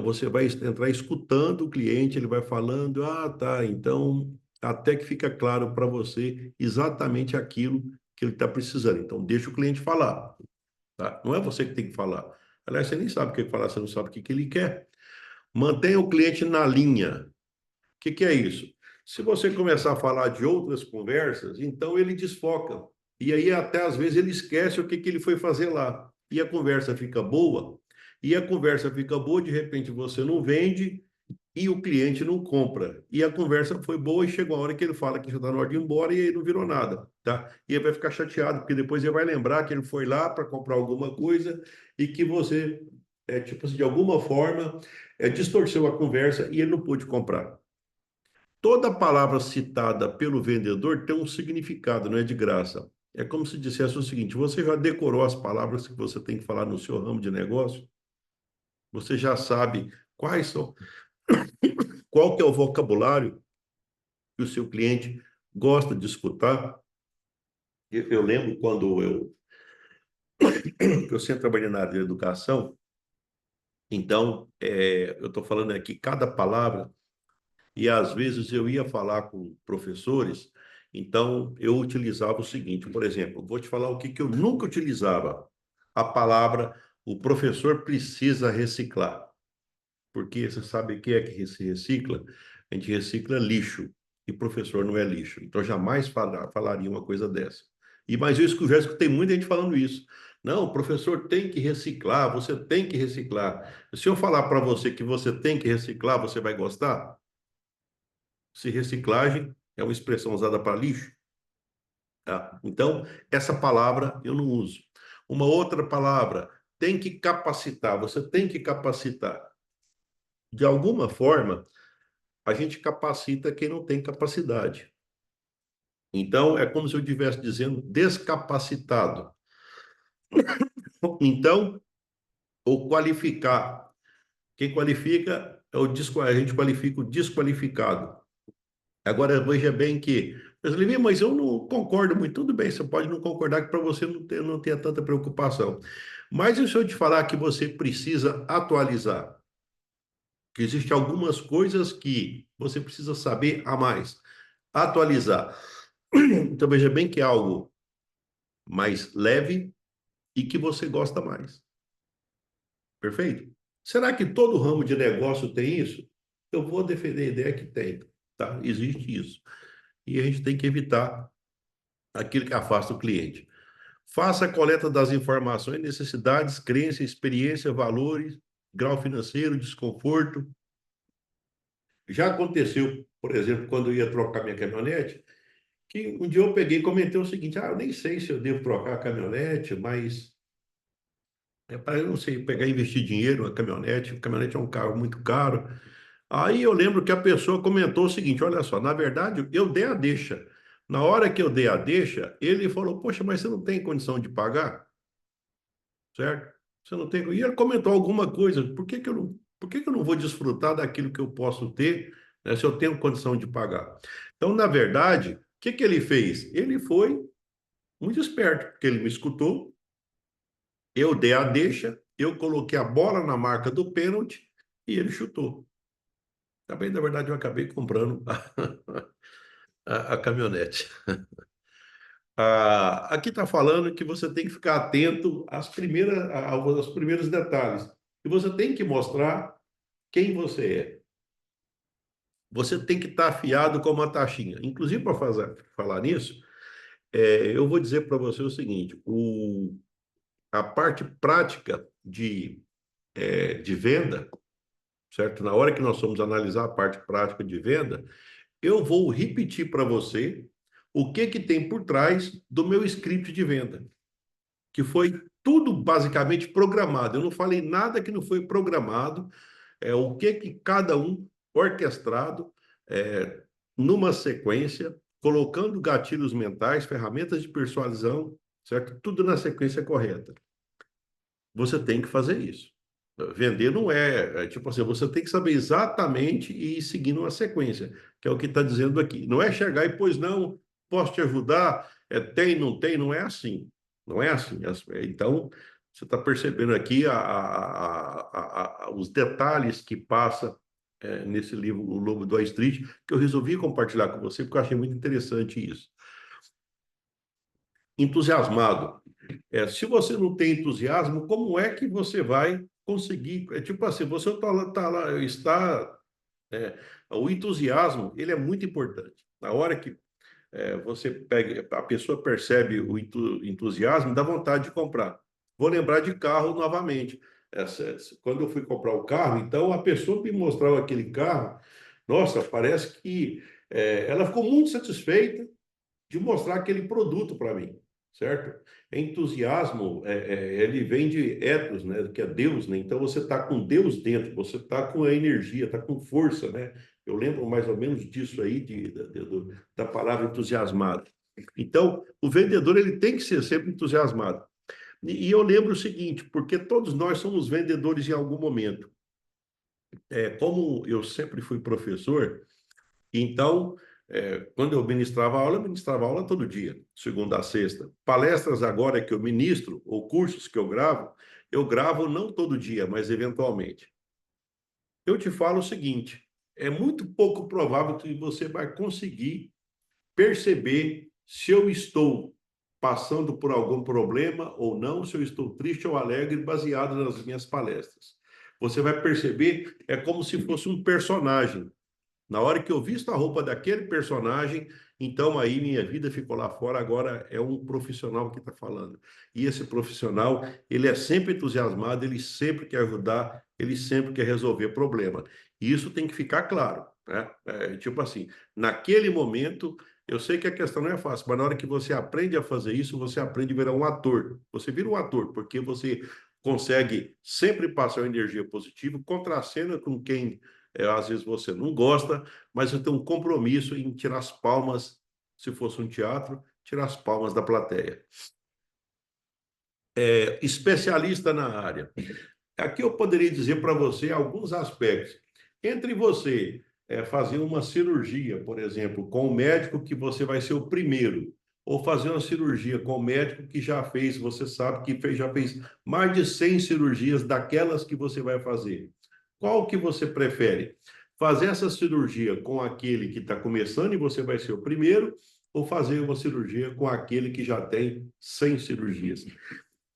Você vai entrar escutando o cliente, ele vai falando: ah, tá, então, até que fica claro para você exatamente aquilo que ele está precisando. Então, deixa o cliente falar, tá? Não é você que tem que falar. Aliás, você nem sabe o que falar, você não sabe o que que ele quer. Mantenha o cliente na linha. Que é isso? Se você começar a falar de outras conversas, então ele desfoca. E aí, até às vezes, ele esquece o que que ele foi fazer lá. E a conversa fica boa. E a conversa fica boa, de repente você não vende, e o cliente não compra. E a conversa foi boa e chegou a hora que ele fala que já está na hora de ir embora e aí não virou nada, tá? E ele vai ficar chateado, porque depois ele vai lembrar que ele foi lá para comprar alguma coisa e que você, tipo assim, de alguma forma, distorceu a conversa e ele não pôde comprar. Toda palavra citada pelo vendedor tem um significado, não é de graça. É como se dissesse o seguinte: você já decorou as palavras que você tem que falar no seu ramo de negócio? Você já sabe quais são, qual que é o vocabulário que o seu cliente gosta de escutar? Eu lembro quando eu sempre trabalhei na área de educação, então eu estou falando aqui cada palavra, e às vezes eu ia falar com professores, então eu utilizava o seguinte, por exemplo, vou te falar o que, que eu nunca utilizava: a palavra o professor precisa reciclar. Porque você sabe o que é que se recicla? A gente recicla lixo, e professor não é lixo. Então, jamais falaria uma coisa dessa. Mas eu já escutei muita gente falando isso. Não, o professor tem que reciclar, você tem que reciclar. Se eu falar para você que você tem que reciclar, você vai gostar? Se reciclagem é uma expressão usada para lixo, tá? Então, essa palavra eu não uso. Uma outra palavra, tem que capacitar, você tem que capacitar. De alguma forma, a gente capacita quem não tem capacidade. Então, é como se eu estivesse dizendo descapacitado. Então, ou qualificar. Quem qualifica é a gente qualifica o desqualificado. Agora, veja bem que, mas eu não concordo muito. Tudo bem, você pode não concordar, que para você não tenha tanta preocupação. Mas e se eu te falar que você precisa atualizar? Que existem algumas coisas que você precisa saber a mais. Atualizar. Então, veja bem que é algo mais leve e que você gosta mais. Perfeito? Será que todo ramo de negócio tem isso? Eu vou defender a ideia que tem, tá? Existe isso. E a gente tem que evitar aquilo que afasta o cliente. Faça a coleta das informações, necessidades, crenças, experiência, valores, grau financeiro, desconforto. Já aconteceu, por exemplo, quando eu ia trocar minha caminhonete, que um dia eu peguei e comentei o seguinte: eu nem sei se eu devo trocar a caminhonete, mas para eu não sei, pegar e investir dinheiro na caminhonete. A caminhonete é um carro muito caro. Aí eu lembro que a pessoa comentou o seguinte: olha só, na verdade, eu dei a deixa. Na hora que eu dei a deixa, ele falou: poxa, mas você não tem condição de pagar, certo? Você não tem. E ele comentou alguma coisa: por que que eu não vou desfrutar daquilo que eu posso ter, né, se eu tenho condição de pagar? Então, na verdade, o que que ele fez? Ele foi muito esperto, porque ele me escutou, eu dei a deixa, eu coloquei a bola na marca do pênalti e ele chutou. Também, na verdade, eu acabei comprando a caminhonete. Aqui está falando que você tem que ficar atento aos primeiros detalhes. E você tem que mostrar quem você é. Você tem que estar afiado como uma taxinha. Inclusive, para falar nisso, eu vou dizer para você o seguinte: a parte prática de venda, certo? Na hora que nós vamos analisar a parte prática de venda, eu vou repetir para você o que que tem por trás do meu script de venda, que foi tudo basicamente programado. Eu não falei nada que não foi programado, o que que cada um orquestrado, é, numa sequência, colocando gatilhos mentais, ferramentas de persuasão, certo? Tudo na sequência correta. Você tem que fazer isso. Vender não tipo assim, você tem que saber exatamente e ir seguindo uma sequência, que é o que está dizendo aqui. Não é chegar e, pois não, posso te ajudar, tem, não é assim. Não é assim. Então, você está percebendo aqui os detalhes que passa nesse livro, O Lobo do Wall Street, que eu resolvi compartilhar com você, porque eu achei muito interessante isso. Entusiasmado. Se você não tem entusiasmo, como é que você vai conseguir? É tipo assim, você está. é, o entusiasmo, ele é muito importante. Na hora que você pega, a pessoa percebe o entusiasmo, dá vontade de comprar. Vou lembrar de carro novamente. quando eu fui comprar o carro, então a pessoa me mostrava aquele carro, nossa, parece que ela ficou muito satisfeita de mostrar aquele produto para mim, certo? Entusiasmo, ele vem de ethos, né? Que é Deus, né? Então você está com Deus dentro, você está com a energia, está com força, né? Eu lembro mais ou menos disso aí, da palavra entusiasmado. Então, o vendedor ele tem que ser sempre entusiasmado. E eu lembro o seguinte, porque todos nós somos vendedores em algum momento. Como eu sempre fui professor, então, quando eu ministrava aula todo dia, segunda a sexta. Palestras agora que eu ministro, ou cursos que eu gravo não todo dia, mas eventualmente. Eu te falo o seguinte: é muito pouco provável que você vai conseguir perceber se eu estou passando por algum problema ou não, se eu estou triste ou alegre, baseado nas minhas palestras. Você vai perceber, é como se fosse um personagem. Na hora que eu visto a roupa daquele personagem, então aí minha vida ficou lá fora, agora é um profissional que está falando. E esse profissional, ele é sempre entusiasmado, ele sempre quer ajudar, ele sempre quer resolver problema. E isso tem que ficar claro, né? Tipo assim, naquele momento, eu sei que a questão não é fácil, mas na hora que você aprende a fazer isso, você aprende a virar um ator. Você vira um ator, porque você consegue sempre passar uma energia positiva, contracena com quem às vezes você não gosta, mas você tem um compromisso em tirar as palmas, se fosse um teatro, tirar as palmas da plateia. Especialista na área. Aqui eu poderia dizer para você alguns aspectos. Entre você fazer uma cirurgia, por exemplo, com o médico que você vai ser o primeiro, ou fazer uma cirurgia com o médico que já fez, você sabe que já fez mais de 100 cirurgias daquelas que você vai fazer. Qual que você prefere? Fazer essa cirurgia com aquele que está começando e você vai ser o primeiro, ou fazer uma cirurgia com aquele que já tem 100 cirurgias?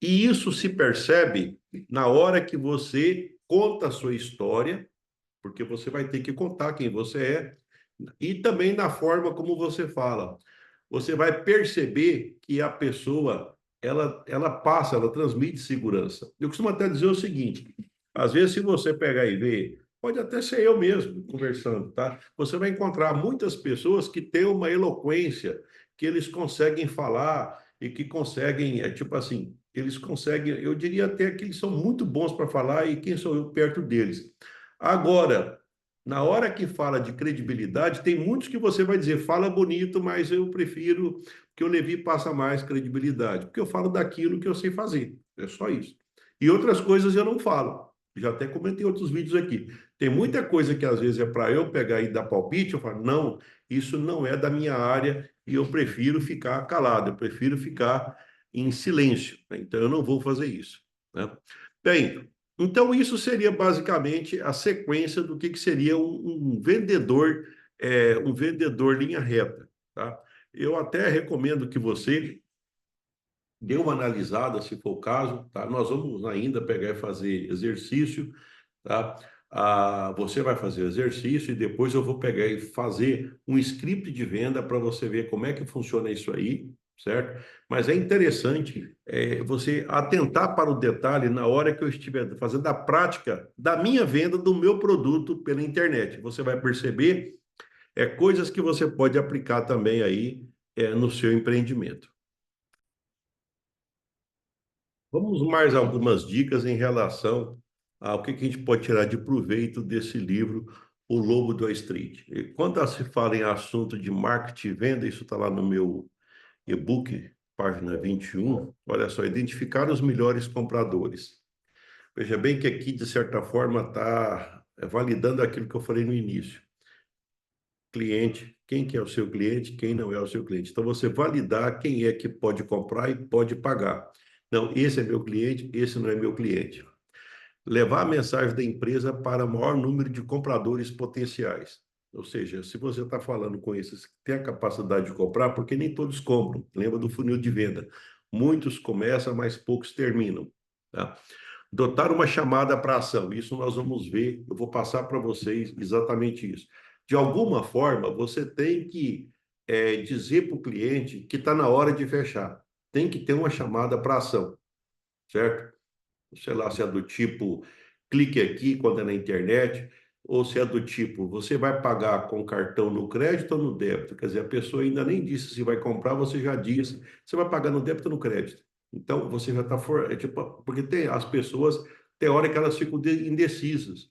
E isso se percebe na hora que você conta a sua história, porque você vai ter que contar quem você é, e também na forma como você fala. Você vai perceber que a pessoa, ela transmite segurança. Eu costumo até dizer o seguinte, às vezes se você pegar e ver, pode até ser eu mesmo conversando, tá? Você vai encontrar muitas pessoas que têm uma eloquência, que eles conseguem falar e que conseguem, tipo assim, eles conseguem, eu diria até que eles são muito bons para falar e quem sou eu perto deles. Agora, na hora que fala de credibilidade, tem muitos que você vai dizer, fala bonito, mas eu prefiro que o Levi passa mais credibilidade, porque eu falo daquilo que eu sei fazer. É só isso. E outras coisas eu não falo. Já até comentei outros vídeos aqui. Tem muita coisa que às vezes é para eu pegar e dar palpite, eu falo, não, isso não é da minha área e eu prefiro ficar calado, eu prefiro ficar em silêncio. Então eu não vou fazer isso, né? Bem, então, isso seria basicamente a sequência do que seria um vendedor linha reta, tá? Eu até recomendo que você dê uma analisada, se for o caso, tá? Nós vamos ainda pegar e fazer exercício, tá? Você vai fazer exercício e depois eu vou pegar e fazer um script de venda para você ver como é que funciona isso aí, certo? Mas é interessante você atentar para o detalhe na hora que eu estiver fazendo a prática da minha venda do meu produto pela internet. Você vai perceber coisas que você pode aplicar também aí no seu empreendimento. Vamos mais algumas dicas em relação ao que a gente pode tirar de proveito desse livro, O Lobo do Wall Street. E quando se fala em assunto de marketing e venda, isso está lá no meu e-book, página 21. Olha só, identificar os melhores compradores. Veja bem que aqui, de certa forma, está validando aquilo que eu falei no início. Cliente, quem que é o seu cliente, quem não é o seu cliente. Então, você validar quem é que pode comprar e pode pagar. Não, esse é meu cliente, esse não é meu cliente. Levar a mensagem da empresa para o maior número de compradores potenciais. Ou seja, se você está falando com esses que têm a capacidade de comprar, porque nem todos compram. Lembra do funil de venda. Muitos começam, mas poucos terminam. Tá? Dotar uma chamada para ação. Isso nós vamos ver. Eu vou passar para vocês exatamente isso. De alguma forma, você tem que dizer para o cliente que está na hora de fechar. Tem que ter uma chamada para ação, certo? sei lá, se é do tipo clique aqui quando é na internet, ou se é do tipo você vai pagar com cartão no crédito ou no débito. Quer dizer, a pessoa ainda nem disse se vai comprar, você já disse, você vai pagar no débito ou no crédito. Então, você já está é tipo, porque tem as pessoas, tem hora que elas ficam indecisas.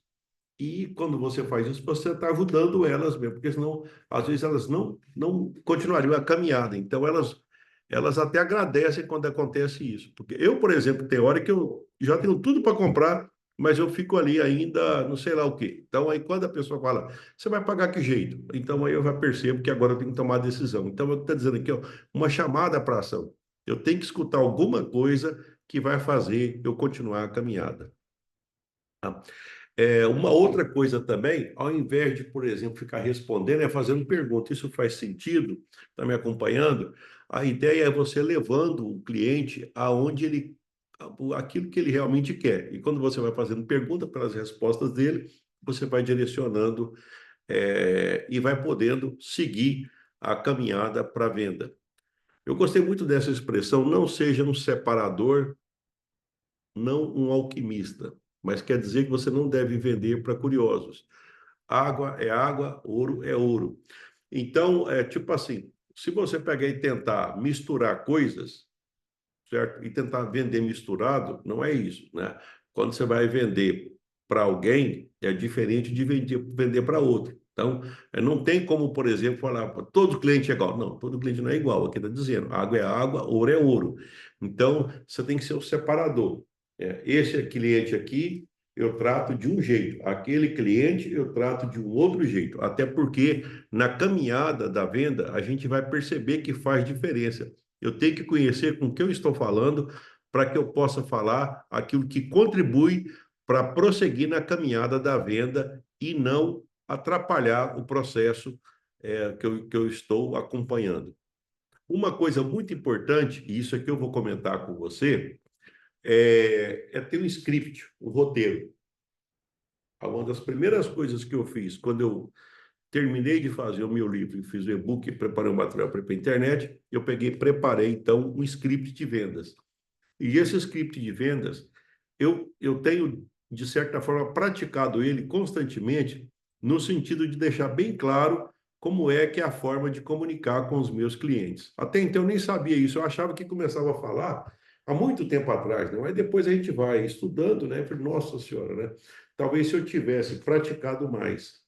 E quando você faz isso, você está ajudando elas mesmo, porque senão, às vezes, elas não continuariam a caminhada. Então, elas até agradecem quando acontece isso. Porque eu, por exemplo, tem hora que eu já tenho tudo para comprar, mas eu fico ali ainda, não sei lá o quê. Então, aí quando a pessoa fala, você vai pagar que jeito? Então, aí eu já percebo que agora eu tenho que tomar a decisão. Então, eu estou dizendo aqui, ó, uma chamada para ação. Eu tenho que escutar alguma coisa que vai fazer eu continuar a caminhada. Tá? Uma outra coisa também, ao invés de, por exemplo, ficar respondendo, é fazendo pergunta. Isso faz sentido? Está me acompanhando? A ideia é você levando o cliente aonde ele, aquilo que ele realmente quer. E quando você vai fazendo pergunta pelas respostas dele, você vai direcionando, e vai podendo seguir a caminhada para a venda. Eu gostei muito dessa expressão, não seja um separador, não um alquimista, mas quer dizer que você não deve vender para curiosos. Água é água, ouro é ouro. Então, é tipo assim, se você pegar e tentar misturar coisas, certo? E tentar vender misturado, não é isso, né? Quando você vai vender para alguém, é diferente de vender para outro. Então, não tem como, por exemplo, falar para todo cliente é igual. Não, todo cliente não é igual. Aqui está dizendo, água é água, ouro é ouro. Então, você tem que ser o separador. Esse cliente aqui, eu trato de um jeito. Aquele cliente, eu trato de um outro jeito. Até porque, na caminhada da venda, a gente vai perceber que faz diferença. Eu tenho que conhecer com o que eu estou falando para que eu possa falar aquilo que contribui para prosseguir na caminhada da venda e não atrapalhar o processo que eu estou acompanhando. Uma coisa muito importante, e isso aqui eu vou comentar com você, é ter um script, um roteiro. Uma das primeiras coisas que eu fiz quando eu terminei de fazer o meu livro e fiz o e-book, preparei o material para a internet, eu peguei e preparei, então, um script de vendas. E esse script de vendas, eu tenho, de certa forma, praticado ele constantemente, no sentido de deixar bem claro como é que é a forma de comunicar com os meus clientes. Até então eu nem sabia isso, eu achava que começava a falar há muito tempo atrás, né? Mas depois a gente vai estudando, né? Falei, nossa senhora, né? Talvez se eu tivesse praticado mais,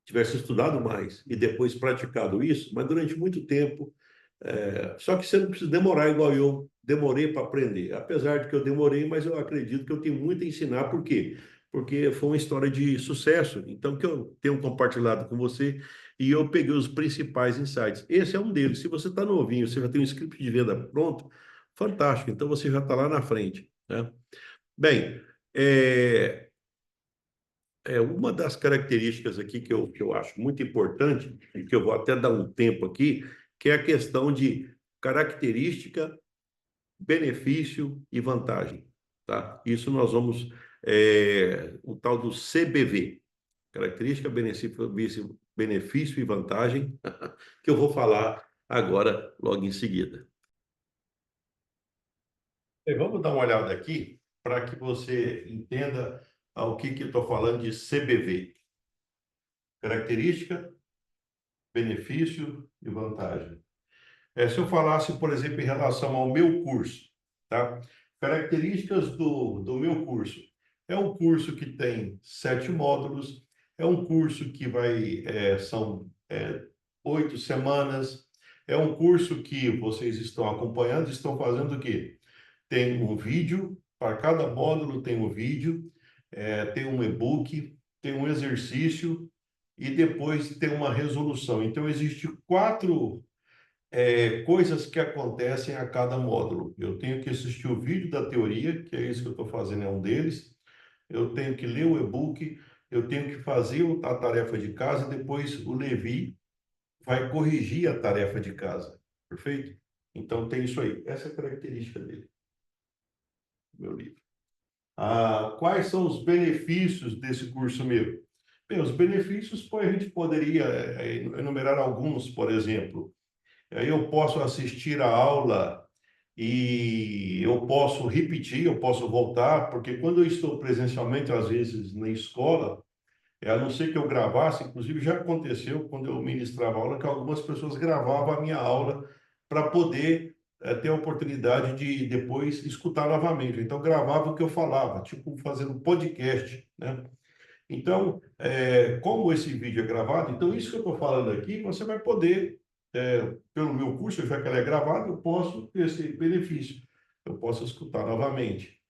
tivesse estudado mais e depois praticado isso, mas durante muito tempo. Só que você não precisa demorar igual eu demorei para aprender. Apesar de que eu demorei, mas eu acredito que eu tenho muito a ensinar. Por quê? Porque foi uma história de sucesso. Então, que eu tenho compartilhado com você e eu peguei os principais insights. Esse é um deles. Se você está novinho, você já tem um script de venda pronto, fantástico. Então, você já está lá na frente, né? Bem, uma das características aqui que eu acho muito importante, e que eu vou até dar um tempo aqui, que é a questão de característica, benefício e vantagem. Tá? Isso nós vamos, o tal do CBV, característica, benefício e vantagem, que eu vou falar agora, logo em seguida. Vamos dar uma olhada aqui para que você entenda o que eu estou falando de CBV. Característica, benefício e vantagem. Se eu falasse, por exemplo, em relação ao meu curso, tá? Características do meu curso. É um curso que tem 7 módulos, é um curso que são 8 semanas, é um curso que vocês estão acompanhando, estão fazendo o quê? Tem um vídeo, para cada módulo tem um vídeo, tem um e-book, tem um exercício e depois tem uma resolução. Então, existe 4 coisas que acontecem a cada módulo. Eu tenho que assistir o vídeo da teoria, que é isso que eu estou fazendo, é um deles. Eu tenho que ler o e-book, eu tenho que fazer a tarefa de casa, depois o Levi vai corrigir a tarefa de casa. Perfeito? Então tem isso aí. Essa é a característica dele, meu livro. Quais são os benefícios desse curso meu? Bem, os benefícios, pô, a gente poderia enumerar alguns, por exemplo. Aí eu posso assistir a aula e eu posso repetir, eu posso voltar, porque quando eu estou presencialmente, às vezes, na escola, a não ser que eu gravasse, inclusive já aconteceu quando eu ministrava aula, que algumas pessoas gravavam a minha aula para poder ter a oportunidade de depois escutar novamente. Então, gravava o que eu falava, tipo fazendo podcast, né? Então, como esse vídeo é gravado, então isso que eu estou falando aqui, você vai poder, pelo meu curso, já que ele é gravado, eu posso ter esse benefício, eu posso escutar novamente.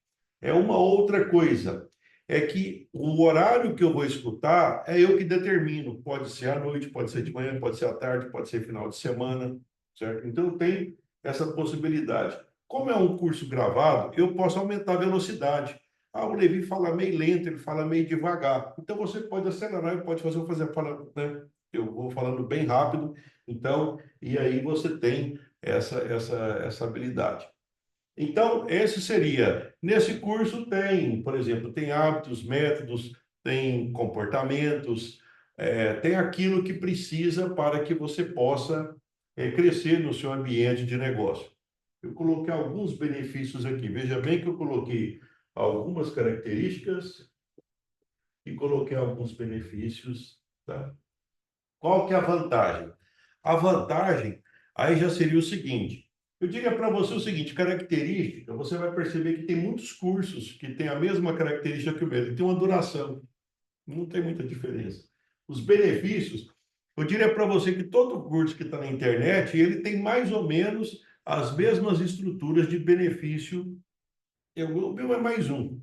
É uma outra coisa, é que o horário que eu vou escutar é eu que determino. Pode ser à noite, pode ser de manhã, pode ser à tarde, pode ser final de semana, certo? Então tem essa possibilidade. Como é um curso gravado, eu posso aumentar a velocidade. Ah, o Levi fala meio lento, ele fala meio devagar. Então você pode acelerar e pode fazer, né? Eu vou falando bem rápido, então, e aí você tem essa habilidade. Então, esse seria. Nesse curso tem, por exemplo, tem hábitos, métodos, tem comportamentos, tem aquilo que precisa para que você possa crescer no seu ambiente de negócio. Eu coloquei alguns benefícios aqui. Veja bem que eu coloquei algumas características e coloquei alguns benefícios, tá? Qual que é a vantagem? A vantagem aí já seria o seguinte: eu diria para você o seguinte, característica, você vai perceber que tem muitos cursos que têm a mesma característica que o meu, ele tem uma duração, não tem muita diferença. Os benefícios, eu diria para você que todo curso que está na internet, ele tem mais ou menos as mesmas estruturas de benefício, o meu é mais um.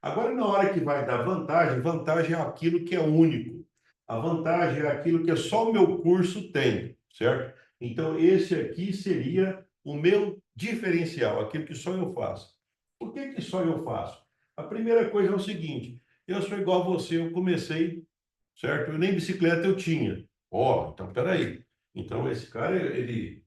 Agora, na hora que vai dar vantagem, vantagem é aquilo que é único. A vantagem é aquilo que só o meu curso tem, certo? Então, esse aqui seria o meu diferencial, aquilo que só eu faço. Por que que só eu faço? A primeira coisa é o seguinte: eu sou igual a você, eu comecei, certo? Eu nem bicicleta eu tinha. Ó, então peraí. Então esse cara, ele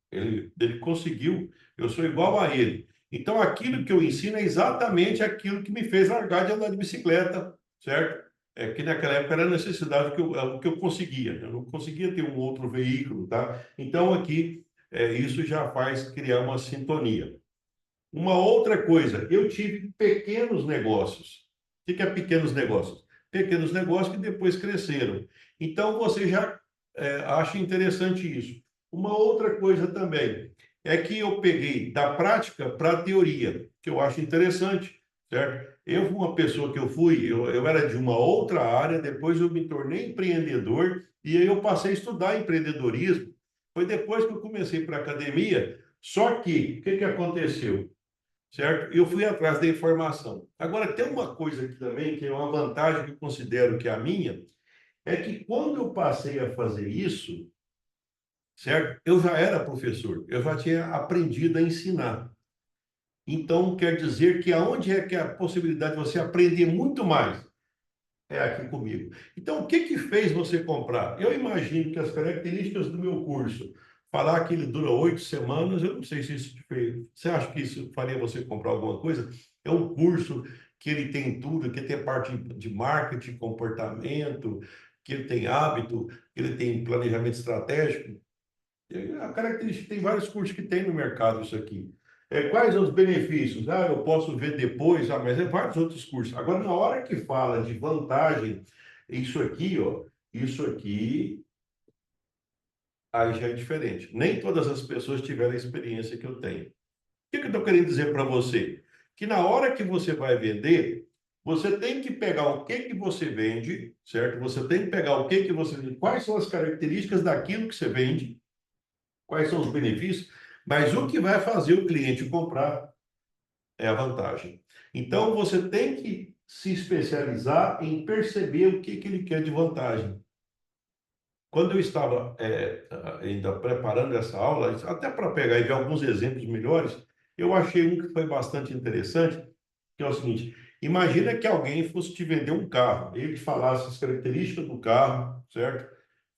conseguiu, eu sou igual a ele. Então aquilo que eu ensino é exatamente aquilo que me fez largar de andar de bicicleta, certo? É que naquela época era a necessidade que o que eu conseguia. Eu não conseguia ter um outro veículo, tá? Então aqui, isso já faz criar uma sintonia. Uma outra coisa, eu tive pequenos negócios. O que é pequenos negócios? Pequenos negócios que depois cresceram. Então, você já acha interessante isso. Uma outra coisa também é que eu peguei da prática para a teoria, que eu acho interessante, certo? Eu fui uma pessoa que eu era de uma outra área, depois eu me tornei empreendedor e aí eu passei a estudar empreendedorismo. Foi depois que eu comecei para a academia, só que, o que que aconteceu? Certo? Eu fui atrás da informação. Agora, tem uma coisa aqui também, que é uma vantagem que eu considero que é a minha, é que quando eu passei a fazer isso, certo? Eu já era professor, eu já tinha aprendido a ensinar. Então, quer dizer que aonde é que é a possibilidade de você aprender muito mais? É aqui comigo. Então, o que que fez você comprar? Eu imagino que as características do meu curso, falar que ele dura 8 semanas, eu não sei se isso te fez. Você acha que isso faria você comprar alguma coisa? É um curso que ele tem tudo, que tem parte de marketing, comportamento, que ele tem hábito, que ele tem planejamento estratégico. A característica, tem vários cursos que tem no mercado isso aqui. Quais são os benefícios? Ah, eu posso ver depois, mas é vários outros cursos. Agora, na hora que fala de vantagem, isso aqui, ó, isso aqui, aí já é diferente. Nem todas as pessoas tiveram a experiência que eu tenho. O que que eu estou querendo dizer para você? Que na hora que você vai vender, você tem que pegar o que que você vende, certo? Você tem que pegar o que que você vende, quais são as características daquilo que você vende, quais são os benefícios, mas o que vai fazer o cliente comprar é a vantagem. Então, você tem que se especializar em perceber o que que ele quer de vantagem. Quando eu estava ainda preparando essa aula, até para pegar e ver alguns exemplos melhores, eu achei um que foi bastante interessante, que é o seguinte: imagina que alguém fosse te vender um carro, ele te falasse as características do carro, certo?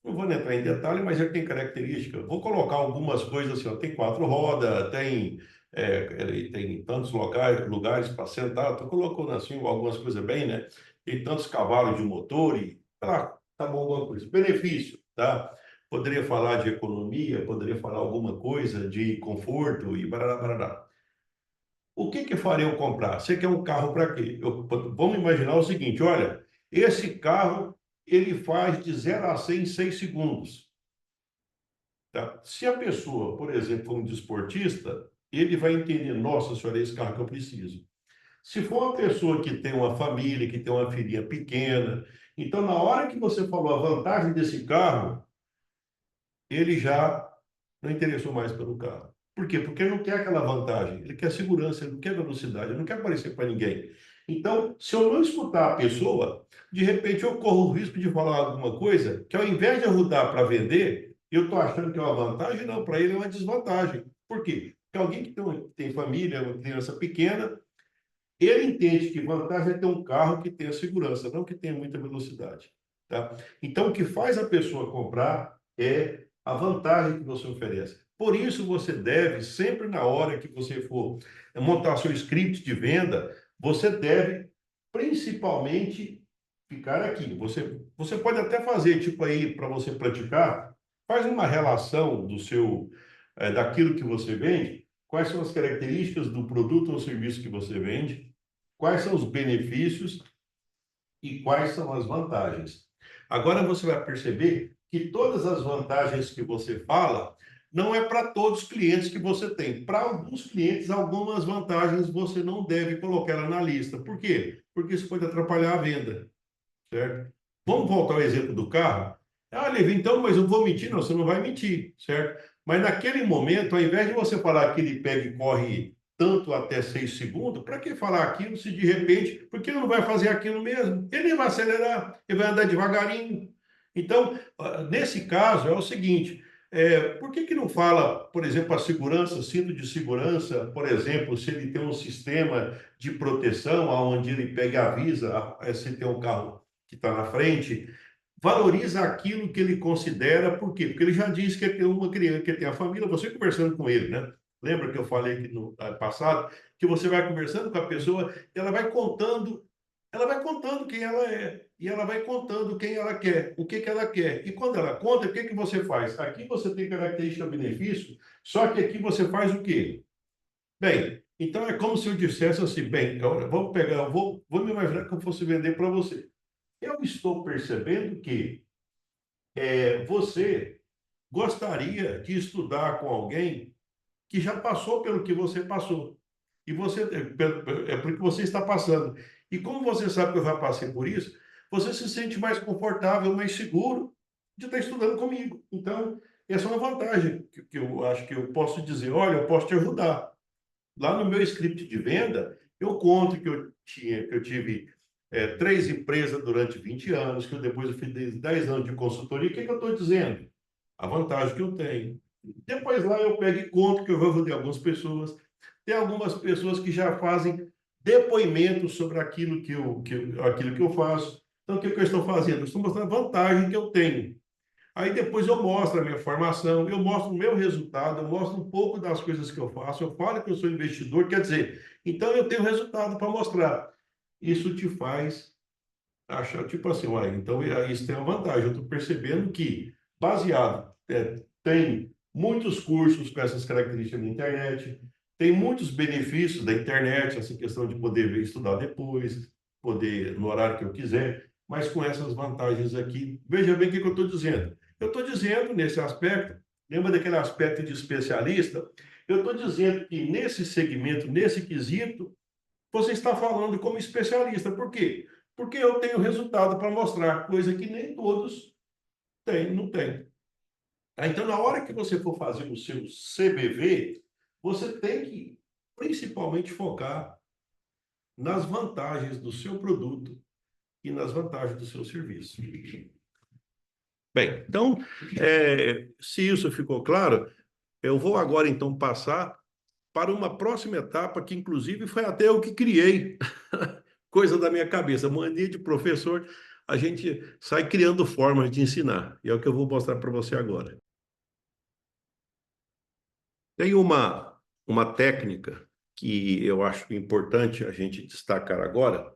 Não vou entrar em detalhe, mas ele tem característica. Vou colocar algumas coisas assim, ó, tem quatro rodas, ele tem tantos lugares para sentar. Estou colocando assim algumas coisas bem, né? Tem tantos cavalos de motor e tá bom alguma coisa. Benefício, tá? Poderia falar de economia, poderia falar alguma coisa de conforto e barará, barará. O que faria eu comprar? Você quer um carro para quê? Vamos imaginar o seguinte, olha, esse carro ele faz de 0 a 100 em 6 segundos. Tá? Se a pessoa, por exemplo, for um desportista, ele vai entender, nossa senhora, é esse carro que eu preciso. Se for uma pessoa que tem uma família, que tem uma filhinha pequena, então na hora que você falou a vantagem desse carro, ele já não interessou mais pelo carro. Por quê? Porque ele não quer aquela vantagem, ele quer segurança, ele não quer velocidade, ele não quer aparecer para ninguém. Então, se eu não escutar a pessoa, de repente eu corro o risco de falar alguma coisa que ao invés de ajudar para vender, eu estou achando que é uma vantagem, não, para ele é uma desvantagem. Por quê? Porque alguém que tem família, uma criança pequena, ele entende que vantagem é ter um carro que tenha segurança, não que tenha muita velocidade, tá? Então, o que faz a pessoa comprar é a vantagem que você oferece. Por isso, você deve, sempre na hora que você for montar seu script de venda, você deve principalmente ficar aqui. Você pode até fazer, tipo aí, para você praticar, faz uma relação daquilo que você vende, quais são as características do produto ou serviço que você vende, quais são os benefícios e quais são as vantagens. Agora você vai perceber que todas as vantagens que você fala não é para todos os clientes que você tem. Para alguns clientes, algumas vantagens você não deve colocar ela na lista. Por quê? Porque isso pode atrapalhar a venda, certo? Vamos voltar ao exemplo do carro? Ah, Levi, então, mas eu vou mentir? Não, você não vai mentir, certo? Mas naquele momento, ao invés de você falar que ele pega e corre tanto até 6 segundos, para que falar aquilo se de repente, porque ele não vai fazer aquilo mesmo? Ele vai acelerar, ele vai andar devagarinho. Então, nesse caso, é o seguinte, por que não fala, por exemplo, a segurança, cinto de segurança, por exemplo, se ele tem um sistema de proteção, onde ele pega e avisa se tem um carro que está na frente, valoriza aquilo que ele considera, por quê? Porque ele já disse que tem uma criança, que tem a família, você conversando com ele, né? Lembra que eu falei aqui no passado, que você vai conversando com a pessoa, ela vai contando quem ela é, e ela vai contando quem ela quer, o que que ela quer. E quando ela conta, o que que você faz? Aqui você tem característica benefício, só que aqui você faz o quê? Bem, então é como se eu dissesse assim, bem, vamos pegar, vou me imaginar que eu fosse vender para você. Eu estou percebendo que você gostaria de estudar com alguém que já passou pelo que você passou. E você é porque você está passando. E como você sabe que eu já passei por isso, você se sente mais confortável, mais seguro de estar estudando comigo. Então, essa é uma vantagem que eu acho que eu posso dizer, olha, eu posso te ajudar. Lá no meu script de venda, eu conto que eu tive 3 empresas durante 20 anos, que eu depois eu fiz 10 anos de consultoria. O que que eu estou dizendo? A vantagem que eu tenho. Depois lá eu pego e conto que eu vou ajudar algumas pessoas. Tem algumas pessoas que já fazem depoimentos sobre aquilo que eu faço. Então, o que que eu estou fazendo? Eu estou mostrando a vantagem que eu tenho. Aí depois eu mostro a minha formação, eu mostro o meu resultado, eu mostro um pouco das coisas que eu faço, eu falo que eu sou investidor, quer dizer, então eu tenho resultado para mostrar. Isso te faz achar, tipo assim, uai, então isso tem uma vantagem. Eu estou percebendo que, baseado, tem muitos cursos com essas características na internet, tem muitos benefícios da internet, essa questão de poder ver, estudar depois, poder no horário que eu quiser, mas com essas vantagens aqui. Veja bem o que eu estou dizendo. Eu estou dizendo, nesse aspecto, lembra daquele aspecto de especialista? Eu estou dizendo que nesse segmento, nesse quesito, você está falando como especialista. Por quê? Porque eu tenho resultado para mostrar, coisa que nem todos têm, não têm. Então, na hora que você for fazer o seu CBV, você tem que principalmente focar nas vantagens do seu produto e nas vantagens do seu serviço. Bem, então, se isso ficou claro, eu vou agora então passar para uma próxima etapa que, inclusive, foi até eu que criei, coisa da minha cabeça, mania de professor, a gente sai criando formas de ensinar, e é o que eu vou mostrar para você agora. Tem uma técnica que eu acho importante a gente destacar agora,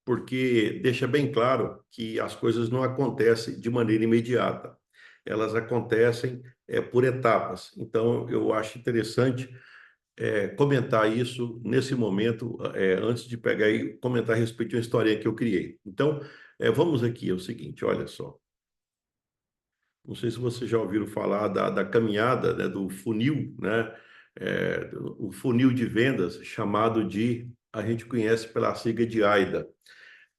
porque deixa bem claro que as coisas não acontecem de maneira imediata, elas acontecem por etapas. Então, eu acho interessante comentar isso nesse momento, antes de pegar e comentar a respeito de uma historinha que eu criei. Então, vamos aqui, é o seguinte, olha só. Não sei se vocês já ouviram falar da caminhada, né, do funil, né? O funil de vendas, chamado de, a gente conhece pela sigla de AIDA.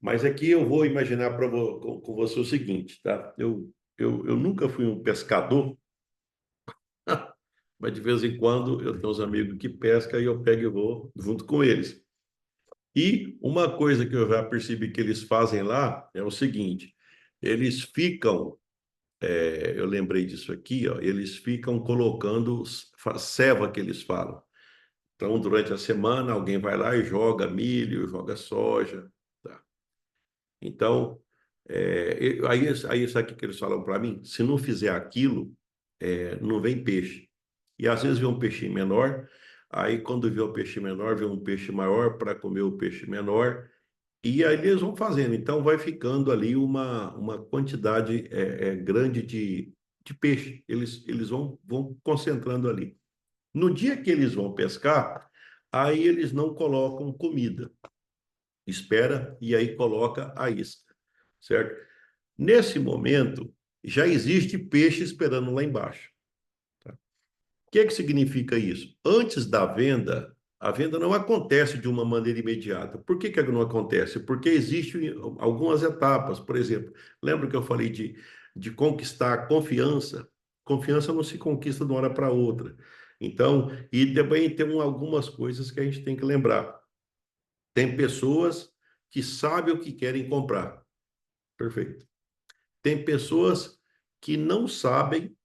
Mas aqui eu vou imaginar com você o seguinte, tá? Eu nunca fui um pescador, mas de vez em quando eu tenho uns amigos que pescam e eu pego e vou junto com eles. E uma coisa que eu já percebi que eles fazem lá é o seguinte: eles ficam, eu lembrei disso aqui, ó, eles ficam colocando ceva que eles falam. Então, durante a semana, alguém vai lá e joga milho, joga soja. Tá? Então, aí sabe o que eles falam para mim? Se não fizer aquilo, não vem peixe. E às vezes vê um peixinho menor, aí quando vê o peixe menor, vê um peixe maior para comer o peixe menor, e aí eles vão fazendo. Então vai ficando ali uma quantidade grande de peixe. Eles vão concentrando ali. No dia que eles vão pescar, aí eles não colocam comida. Espera e aí coloca a isca, certo? Nesse momento, já existe peixe esperando lá embaixo. Tá? O que é que significa isso? Antes da venda, a venda não acontece de uma maneira imediata. Por que não acontece? Porque existem algumas etapas. Por exemplo, lembra que eu falei de conquistar a confiança? Confiança não se conquista de uma hora para outra. Então, e também tem algumas coisas que a gente tem que lembrar. Tem pessoas que sabem o que querem comprar. Perfeito. Tem pessoas que não sabem,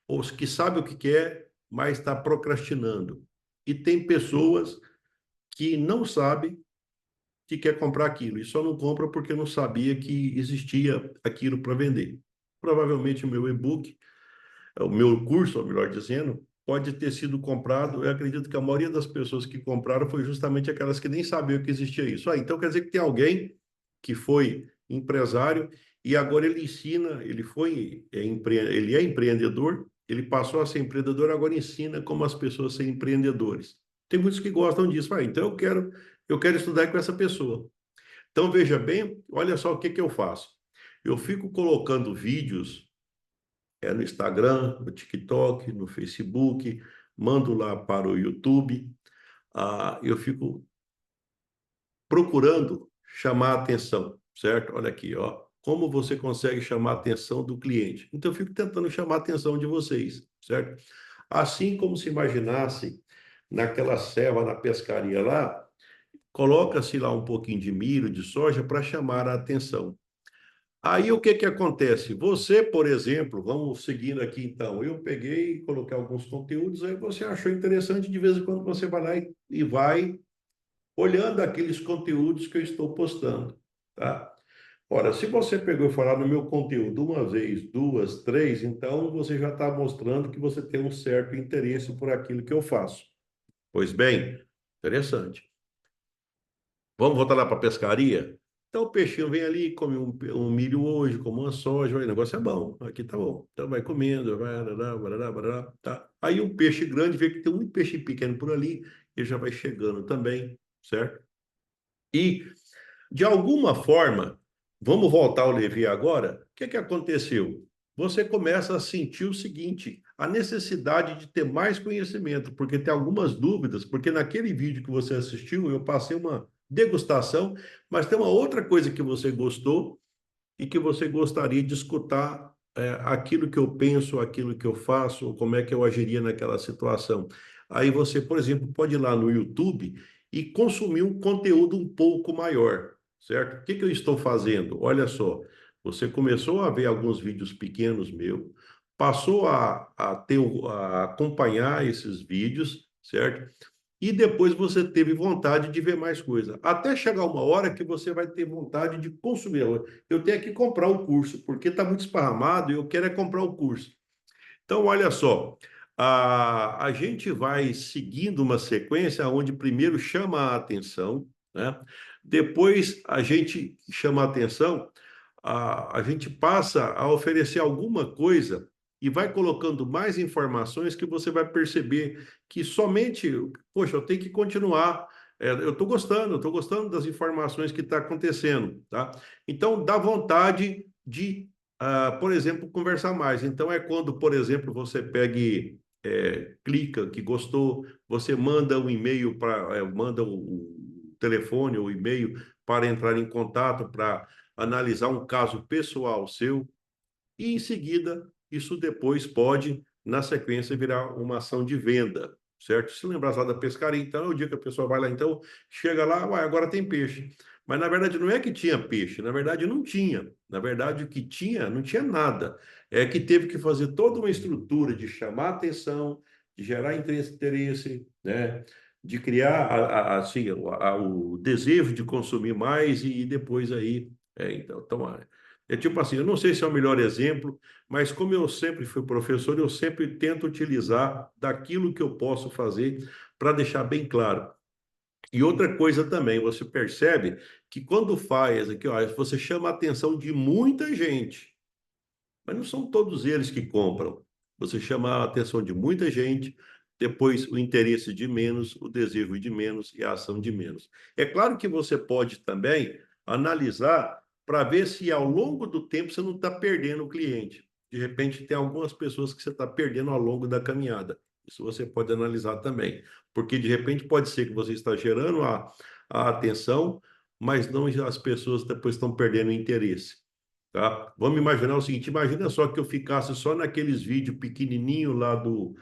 ou que sabem o que quer, mas está procrastinando. E tem pessoas que não sabem que quer comprar aquilo e só não compra porque não sabia que existia aquilo para vender. Provavelmente o meu e-book, o meu curso, ou melhor dizendo, pode ter sido comprado. Eu acredito que a maioria das pessoas que compraram foi justamente aquelas que nem sabiam que existia isso. Então quer dizer que tem alguém que foi empresário e agora ele ensina, ele é empreendedor, ele passou a ser empreendedor, agora ensina como as pessoas serem empreendedores. Tem muitos que gostam disso. Então eu quero estudar com essa pessoa. Então veja bem, olha só o que eu faço. Eu fico colocando vídeos no Instagram, no TikTok, no Facebook, mando lá para o YouTube. Eu fico procurando chamar a atenção, certo? Olha aqui, ó, como você consegue chamar a atenção do cliente. Então, eu fico tentando chamar a atenção de vocês, certo? Assim como se imaginasse naquela ceva na pescaria lá, coloca-se lá um pouquinho de milho, de soja, para chamar a atenção. Aí o que que acontece? Você, por exemplo, vamos seguindo aqui então. Eu peguei e coloquei alguns conteúdos, aí você achou interessante, de vez em quando você vai lá e vai olhando aqueles conteúdos que eu estou postando, tá? Ora, se você pegou e foi lá no meu conteúdo uma vez, duas, três, então você já está mostrando que você tem um certo interesse por aquilo que eu faço. Pois bem, interessante. Vamos voltar lá para a pescaria? Então o peixinho vem ali, come um milho hoje, come uma soja, o negócio é bom, aqui tá bom. Então vai comendo, vai, barará, barará, barará, tá? Aí um peixe grande vê que tem um peixe pequeno por ali, ele já vai chegando também, certo? E, de alguma forma, vamos voltar ao Levi agora, o que que aconteceu? Você começa a sentir o seguinte, a necessidade de ter mais conhecimento, porque tem algumas dúvidas, porque naquele vídeo que você assistiu, eu passei uma degustação, mas tem uma outra coisa que você gostou e que você gostaria de escutar aquilo que eu penso, aquilo que eu faço, como é que eu agiria naquela situação. Aí você, por exemplo, pode ir lá no YouTube e consumir um conteúdo um pouco maior, certo? O que que eu estou fazendo? Olha só, você começou a ver alguns vídeos pequenos meu, passou a acompanhar esses vídeos, certo? E depois você teve vontade de ver mais coisa. Até chegar uma hora que você vai ter vontade de consumir. Eu tenho que comprar o curso, porque está muito esparramado e eu quero comprar o curso. Então, olha só, a gente vai seguindo uma sequência onde primeiro chama a atenção, né? Depois a gente chama a atenção, a gente passa a oferecer alguma coisa e vai colocando mais informações que você vai perceber que somente, poxa, eu tenho que continuar. Eu estou gostando das informações que está acontecendo, tá? Então, dá vontade de, por exemplo, conversar mais. Então, é quando, por exemplo, você pegue, clica que gostou, você manda um e-mail para, manda o telefone ou e-mail para entrar em contato, para analisar um caso pessoal seu, e em seguida, isso depois pode, na sequência, virar uma ação de venda, certo? Se lembrar lá da pescaria, então, é o dia que a pessoa vai lá, então, chega lá, uai, agora tem peixe. Mas, na verdade, não é que tinha peixe, na verdade, não tinha. Na verdade, o que tinha, não tinha nada. É que teve que fazer toda uma estrutura de chamar atenção, de gerar interesse, né? De criar assim, o desejo de consumir mais e depois aí. Então, é tipo assim, eu não sei se é o melhor exemplo, mas como eu sempre fui professor, eu sempre tento utilizar daquilo que eu posso fazer para deixar bem claro. E outra coisa também, você percebe que quando faz aqui, ó, você chama a atenção de muita gente, mas não são todos eles que compram. Você chama a atenção de muita gente, depois o interesse de menos, o desejo de menos e a ação de menos. É claro que você pode também analisar para ver se ao longo do tempo você não está perdendo o cliente. De repente, tem algumas pessoas que você está perdendo ao longo da caminhada. Isso você pode analisar também. Porque de repente pode ser que você está gerando a atenção, mas não as pessoas depois estão perdendo o interesse. Tá? Vamos imaginar o seguinte: imagina só que eu ficasse só naqueles vídeos pequenininhos lá do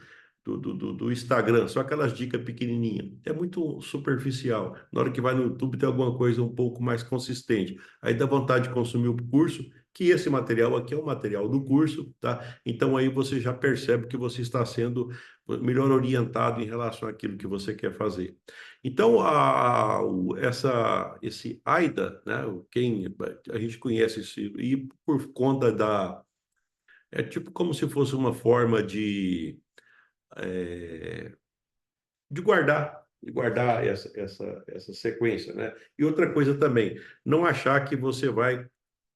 Instagram, só aquelas dicas pequenininhas. É muito superficial. Na hora que vai no YouTube tem alguma coisa um pouco mais consistente. Aí dá vontade de consumir o curso, que esse material aqui é o material do curso, tá? Então aí você já percebe que você está sendo melhor orientado em relação àquilo que você quer fazer. Então, esse AIDA, né, quem a gente conhece isso, e por conta da. É tipo como se fosse uma forma é, de guardar essa sequência, né? E outra coisa também, não achar que você vai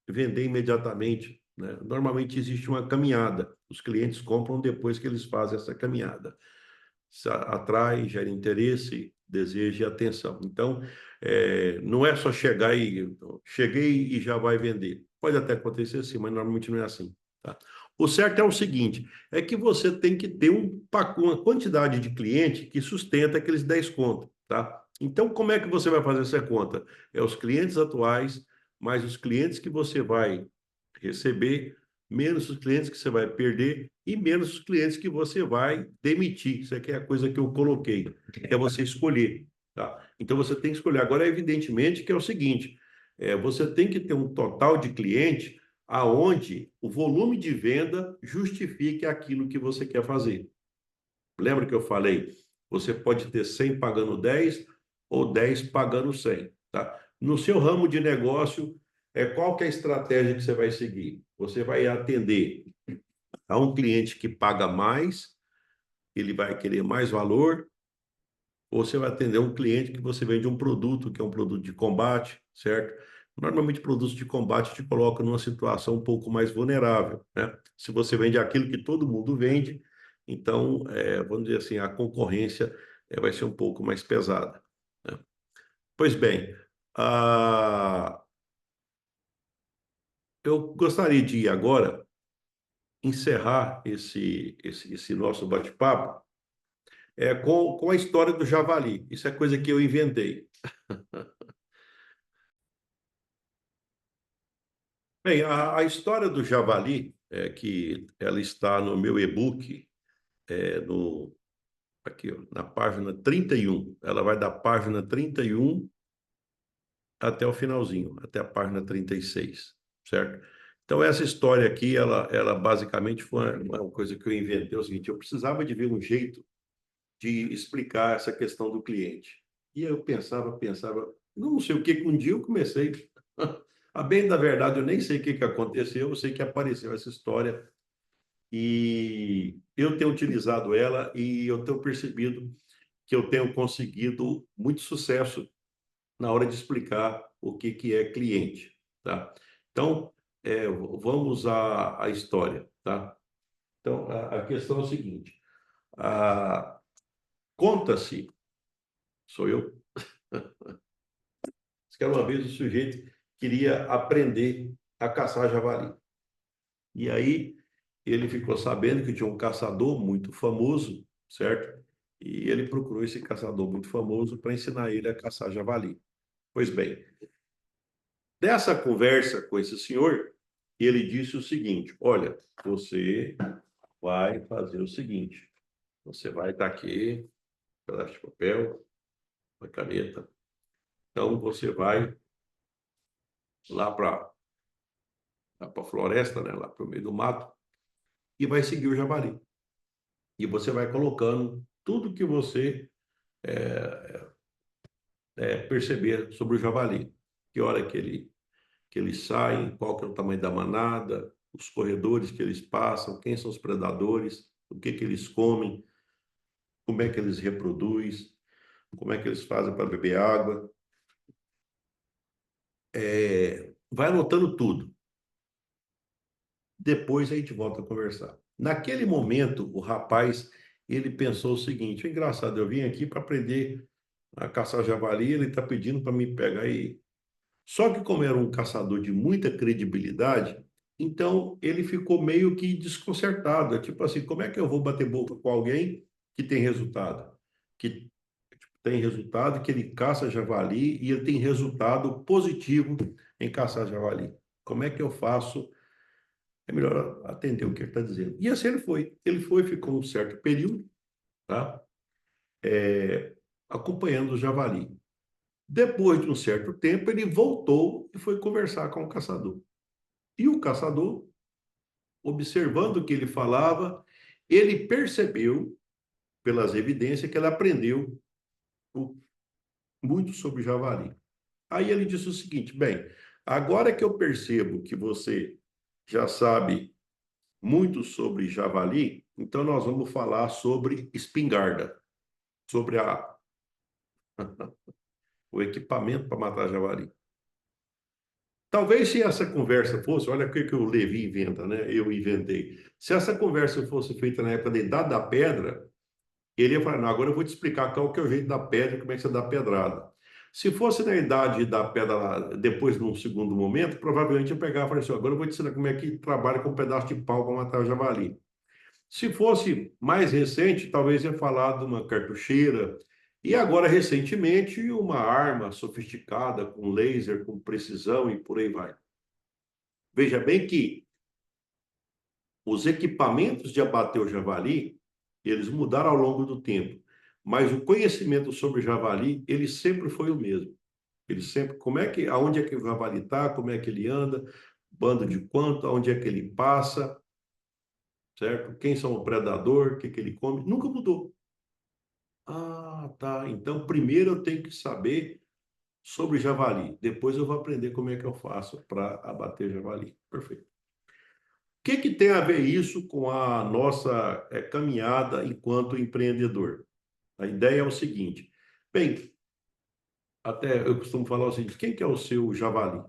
vender imediatamente, né? Normalmente existe uma caminhada, os clientes compram depois que eles fazem essa caminhada. Atrai, gera interesse, desejo e atenção. Então, não é só chegar e cheguei e já vai vender. Pode até acontecer sim, mas normalmente não é assim. Tá? O certo é o seguinte: é que você tem que ter uma quantidade de cliente que sustenta aqueles 10 contos. Tá? Então, como é que você vai fazer essa conta? É os clientes atuais, mais os clientes que você vai receber, menos os clientes que você vai perder e menos os clientes que você vai demitir. Isso aqui é a coisa que eu coloquei, é você escolher, tá? Então você tem que escolher. Agora, evidentemente, que é o seguinte: você tem que ter um total de cliente aonde o volume de venda justifique aquilo que você quer fazer. Lembra que eu falei? Você pode ter 100 pagando 10 ou 10 pagando 100, tá? No seu ramo de negócio, qual que é a estratégia que você vai seguir? Você vai atender a um cliente que paga mais, ele vai querer mais valor, ou você vai atender um cliente que você vende um produto, que é um produto de combate, certo? Normalmente, produtos de combate te colocam numa situação um pouco mais vulnerável, né? Se você vende aquilo que todo mundo vende, então, vamos dizer assim, a concorrência vai ser um pouco mais pesada, né? Pois bem, ah, eu gostaria de ir agora encerrar esse nosso bate-papo com a história do javali. Isso é coisa que eu inventei. Bem, a história do javali, que ela está no meu e-book, é, no, aqui, ó, na página 31. Ela vai da página 31 até o finalzinho, até a página 36, certo? Então, essa história aqui, ela basicamente foi uma coisa que eu inventei. É o seguinte: eu precisava de ver um jeito de explicar essa questão do cliente. E eu pensava, não sei o que, que um dia eu comecei. A bem da verdade, eu nem sei o que, que aconteceu, eu sei que apareceu essa história e eu tenho utilizado ela e eu tenho percebido que eu tenho conseguido muito sucesso na hora de explicar o que, que é cliente, tá? Então, vamos à história, tá? Então, a questão é o seguinte: conta-se, sou eu, que uma vez o sujeito queria aprender a caçar javali. E aí ele ficou sabendo que tinha um caçador muito famoso, certo? E ele procurou esse caçador muito famoso para ensinar ele a caçar javali. Pois bem, dessa conversa com esse senhor, ele disse o seguinte: olha, você vai fazer o seguinte, você vai estar aqui, um pedaço de papel, uma caneta. Então você vai lá para a floresta, né, lá para o meio do mato, e vai seguir o javali. E você vai colocando tudo que você perceber sobre o javali. Que hora que ele sai, qual que é o tamanho da manada, os corredores que eles passam, quem são os predadores, o que que eles comem, como é que eles reproduzem, como é que eles fazem para beber água. Vai anotando tudo. Depois a gente volta a conversar. Naquele momento, o rapaz, ele pensou o seguinte: engraçado, eu vim aqui para aprender a caçar javali, ele está pedindo para me pegar aí. Só que como era um caçador de muita credibilidade, então ele ficou meio que desconcertado. É tipo assim, como é que eu vou bater boca com alguém que tem resultado? Que tem resultado, que ele caça javali e ele tem resultado positivo em caçar javali. Como é que eu faço? É melhor atender o que ele está dizendo. E assim ele foi. Ele foi, ficou um certo período, tá? É, acompanhando o javali. Depois de um certo tempo, ele voltou e foi conversar com o caçador. E o caçador, observando o que ele falava, ele percebeu, pelas evidências, que ele aprendeu muito sobre javali. Aí ele disse o seguinte: bem, agora que eu percebo que você já sabe muito sobre javali, então nós vamos falar sobre espingarda, sobre o equipamento para matar javali. Talvez se essa conversa fosse, olha o que o Levi inventa, né? Eu inventei. Se essa conversa fosse feita na época da Idade da Pedra, ele ia falar, não, agora eu vou te explicar qual que é o jeito da pedra e como é que você dá pedrada. Se fosse na Idade da Pedra, depois, num segundo momento, provavelmente eu pegava e falava assim, agora eu vou te ensinar como é que trabalha com um pedaço de pau para matar o javali. Se fosse mais recente, talvez ia falar de uma cartucheira. E agora, recentemente, uma arma sofisticada, com laser, com precisão e por aí vai. Veja bem que os equipamentos de abater o javali, eles mudaram ao longo do tempo, mas o conhecimento sobre o javali, ele sempre foi o mesmo. Ele sempre, aonde é que o javali está, como é que ele anda, bando de quanto, aonde é que ele passa, certo? Quem são o predador, o que que ele come, nunca mudou. Ah, tá. Então, primeiro eu tenho que saber sobre javali, depois eu vou aprender como é que eu faço para abater javali. Perfeito. Que tem a ver isso com a nossa caminhada enquanto empreendedor? A ideia é o seguinte: bem, até eu costumo falar o seguinte: quem que é o seu javali?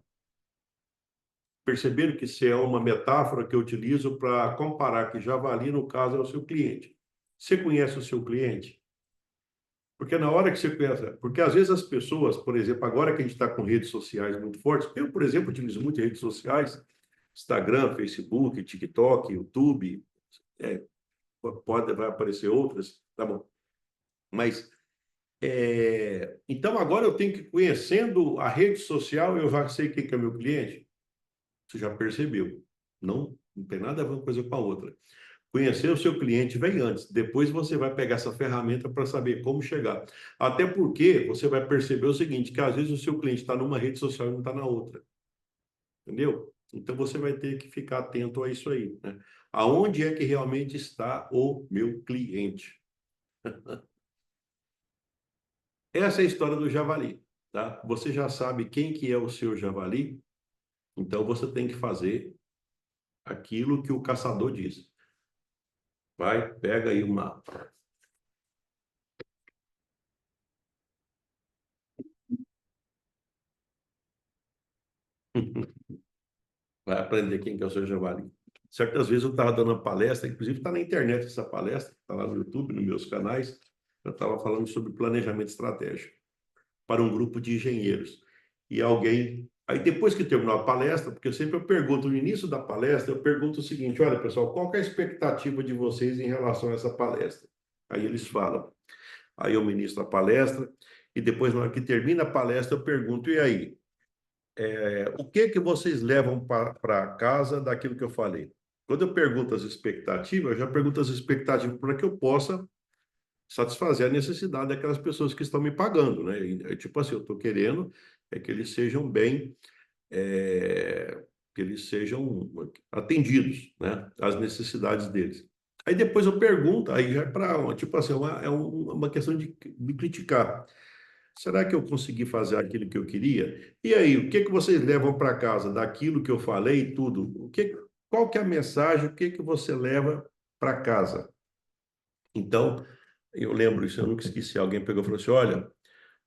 Perceberam que isso é uma metáfora que eu utilizo para comparar que javali, no caso, é o seu cliente. Você conhece o seu cliente? Porque na hora que você conhece, porque às vezes as pessoas, por exemplo, agora que a gente está com redes sociais muito fortes, eu, por exemplo, utilizo muito redes sociais, Instagram, Facebook, TikTok, YouTube, é, vai aparecer outras, tá bom. Mas, então agora eu tenho que, conhecendo a rede social, eu já sei quem que é meu cliente. Você já percebeu. Não tem nada a ver uma coisa com a outra. Conhecer o seu cliente vem antes. Depois você vai pegar essa ferramenta para saber como chegar. Até porque você vai perceber o seguinte, que às vezes o seu cliente está numa rede social e não está na outra. Entendeu? Então você vai ter que ficar atento a isso aí, né? Aonde é que realmente está o meu cliente? Essa é a história do javali, tá? Você já sabe quem que é o seu javali, então você tem que fazer aquilo que o caçador diz. Vai, pega aí uma. Vai aprender quem que é o seu javali. Certas vezes eu estava dando uma palestra, inclusive está na internet essa palestra, está lá no YouTube, nos meus canais. Eu estava falando sobre planejamento estratégico para um grupo de engenheiros. E alguém. Aí depois que terminou a palestra, porque eu pergunto no início da palestra, eu pergunto o seguinte: olha, pessoal, qual que é a expectativa de vocês em relação a essa palestra? Aí eles falam. Aí eu ministro a palestra, e depois, na hora que termina a palestra, eu pergunto: e aí? O que que vocês levam para casa daquilo que eu falei? Quando eu pergunto as expectativas, eu já pergunto as expectativas para que eu possa satisfazer a necessidade daquelas pessoas que estão me pagando, né? Tipo assim, eu estou querendo que eles sejam bem, é, que eles sejam atendidos, né? Às necessidades deles. Aí depois eu pergunto, aí já é para, tipo assim, uma questão de me criticar. Será que eu consegui fazer aquilo que eu queria? E aí, o que que vocês levam para casa daquilo que eu falei, tudo? Qual que é a mensagem? O que que você leva para casa? Então, eu lembro isso, eu nunca esqueci. Alguém pegou e falou assim: olha,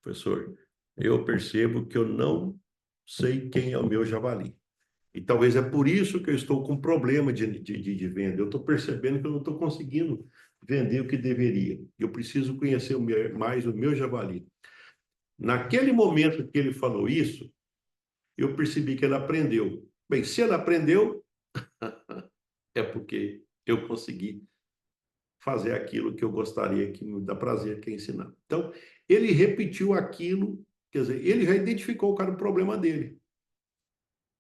professor, eu percebo que eu não sei quem é o meu javali. E talvez é por isso que eu estou com problema de venda. Eu estou percebendo que eu não estou conseguindo vender o que deveria. Eu preciso conhecer mais o meu javali. Naquele momento que ele falou isso, eu percebi que ele aprendeu. Bem, se ele aprendeu, é porque eu consegui fazer aquilo que eu gostaria, que me dá prazer, que é ensinar. Então, ele repetiu aquilo, quer dizer, ele já identificou, cara, o problema dele,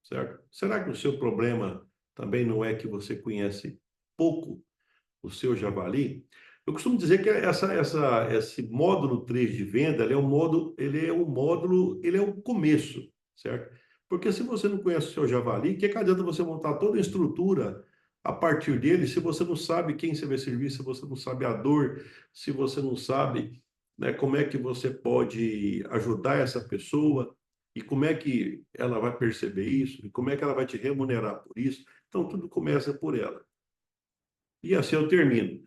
certo? Será que o seu problema também não é que você conhece pouco o seu javali? Eu costumo dizer que esse módulo 3 de venda, ele é o começo, certo? Porque se você não conhece o seu javali, que adianta você montar toda a estrutura a partir dele, se você não sabe quem você vai servir, se você não sabe a dor, se você não sabe, né, como é que você pode ajudar essa pessoa e como é que ela vai perceber isso e como é que ela vai te remunerar por isso. Então, tudo começa por ela. E assim eu termino.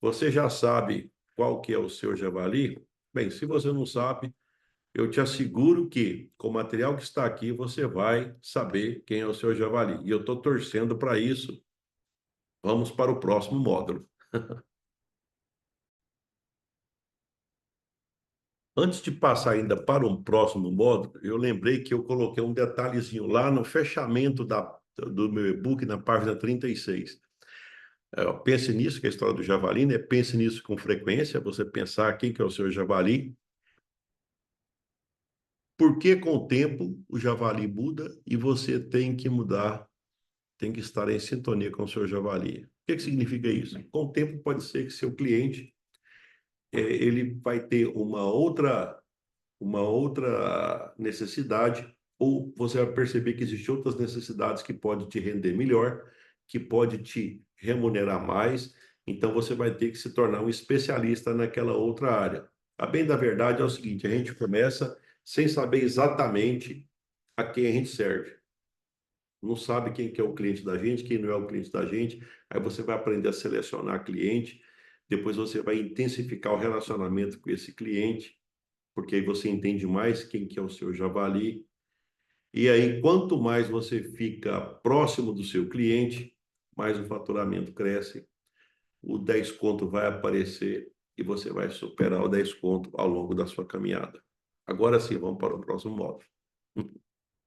Você já sabe qual que é o seu javali? Bem, se você não sabe, eu te asseguro que, com o material que está aqui, você vai saber quem é o seu javali. E eu estou torcendo para isso. Vamos para o próximo módulo. Antes de passar ainda para um próximo módulo, eu lembrei que eu coloquei um detalhezinho lá no fechamento do meu e-book, na página 36. Pense nisso, que é a história do javali, né? Pense nisso com frequência, você pensar quem que é o seu javali. Porque com o tempo o javali muda e você tem que mudar, tem que estar em sintonia com o seu javali. O que que significa isso? Com o tempo pode ser que seu cliente ele vai ter uma outra necessidade, ou você vai perceber que existem outras necessidades que podem te render melhor, que pode te remunerar mais, então você vai ter que se tornar um especialista naquela outra área. A bem da verdade é o seguinte: a gente começa sem saber exatamente a quem a gente serve. Não sabe quem que é o cliente da gente, quem não é o cliente da gente. Aí você vai aprender a selecionar cliente, depois você vai intensificar o relacionamento com esse cliente, porque aí você entende mais quem que é o seu javali. E aí, quanto mais você fica próximo do seu cliente, mais o faturamento cresce, o 10 conto vai aparecer e você vai superar o 10 conto ao longo da sua caminhada. Agora sim, vamos para o próximo módulo.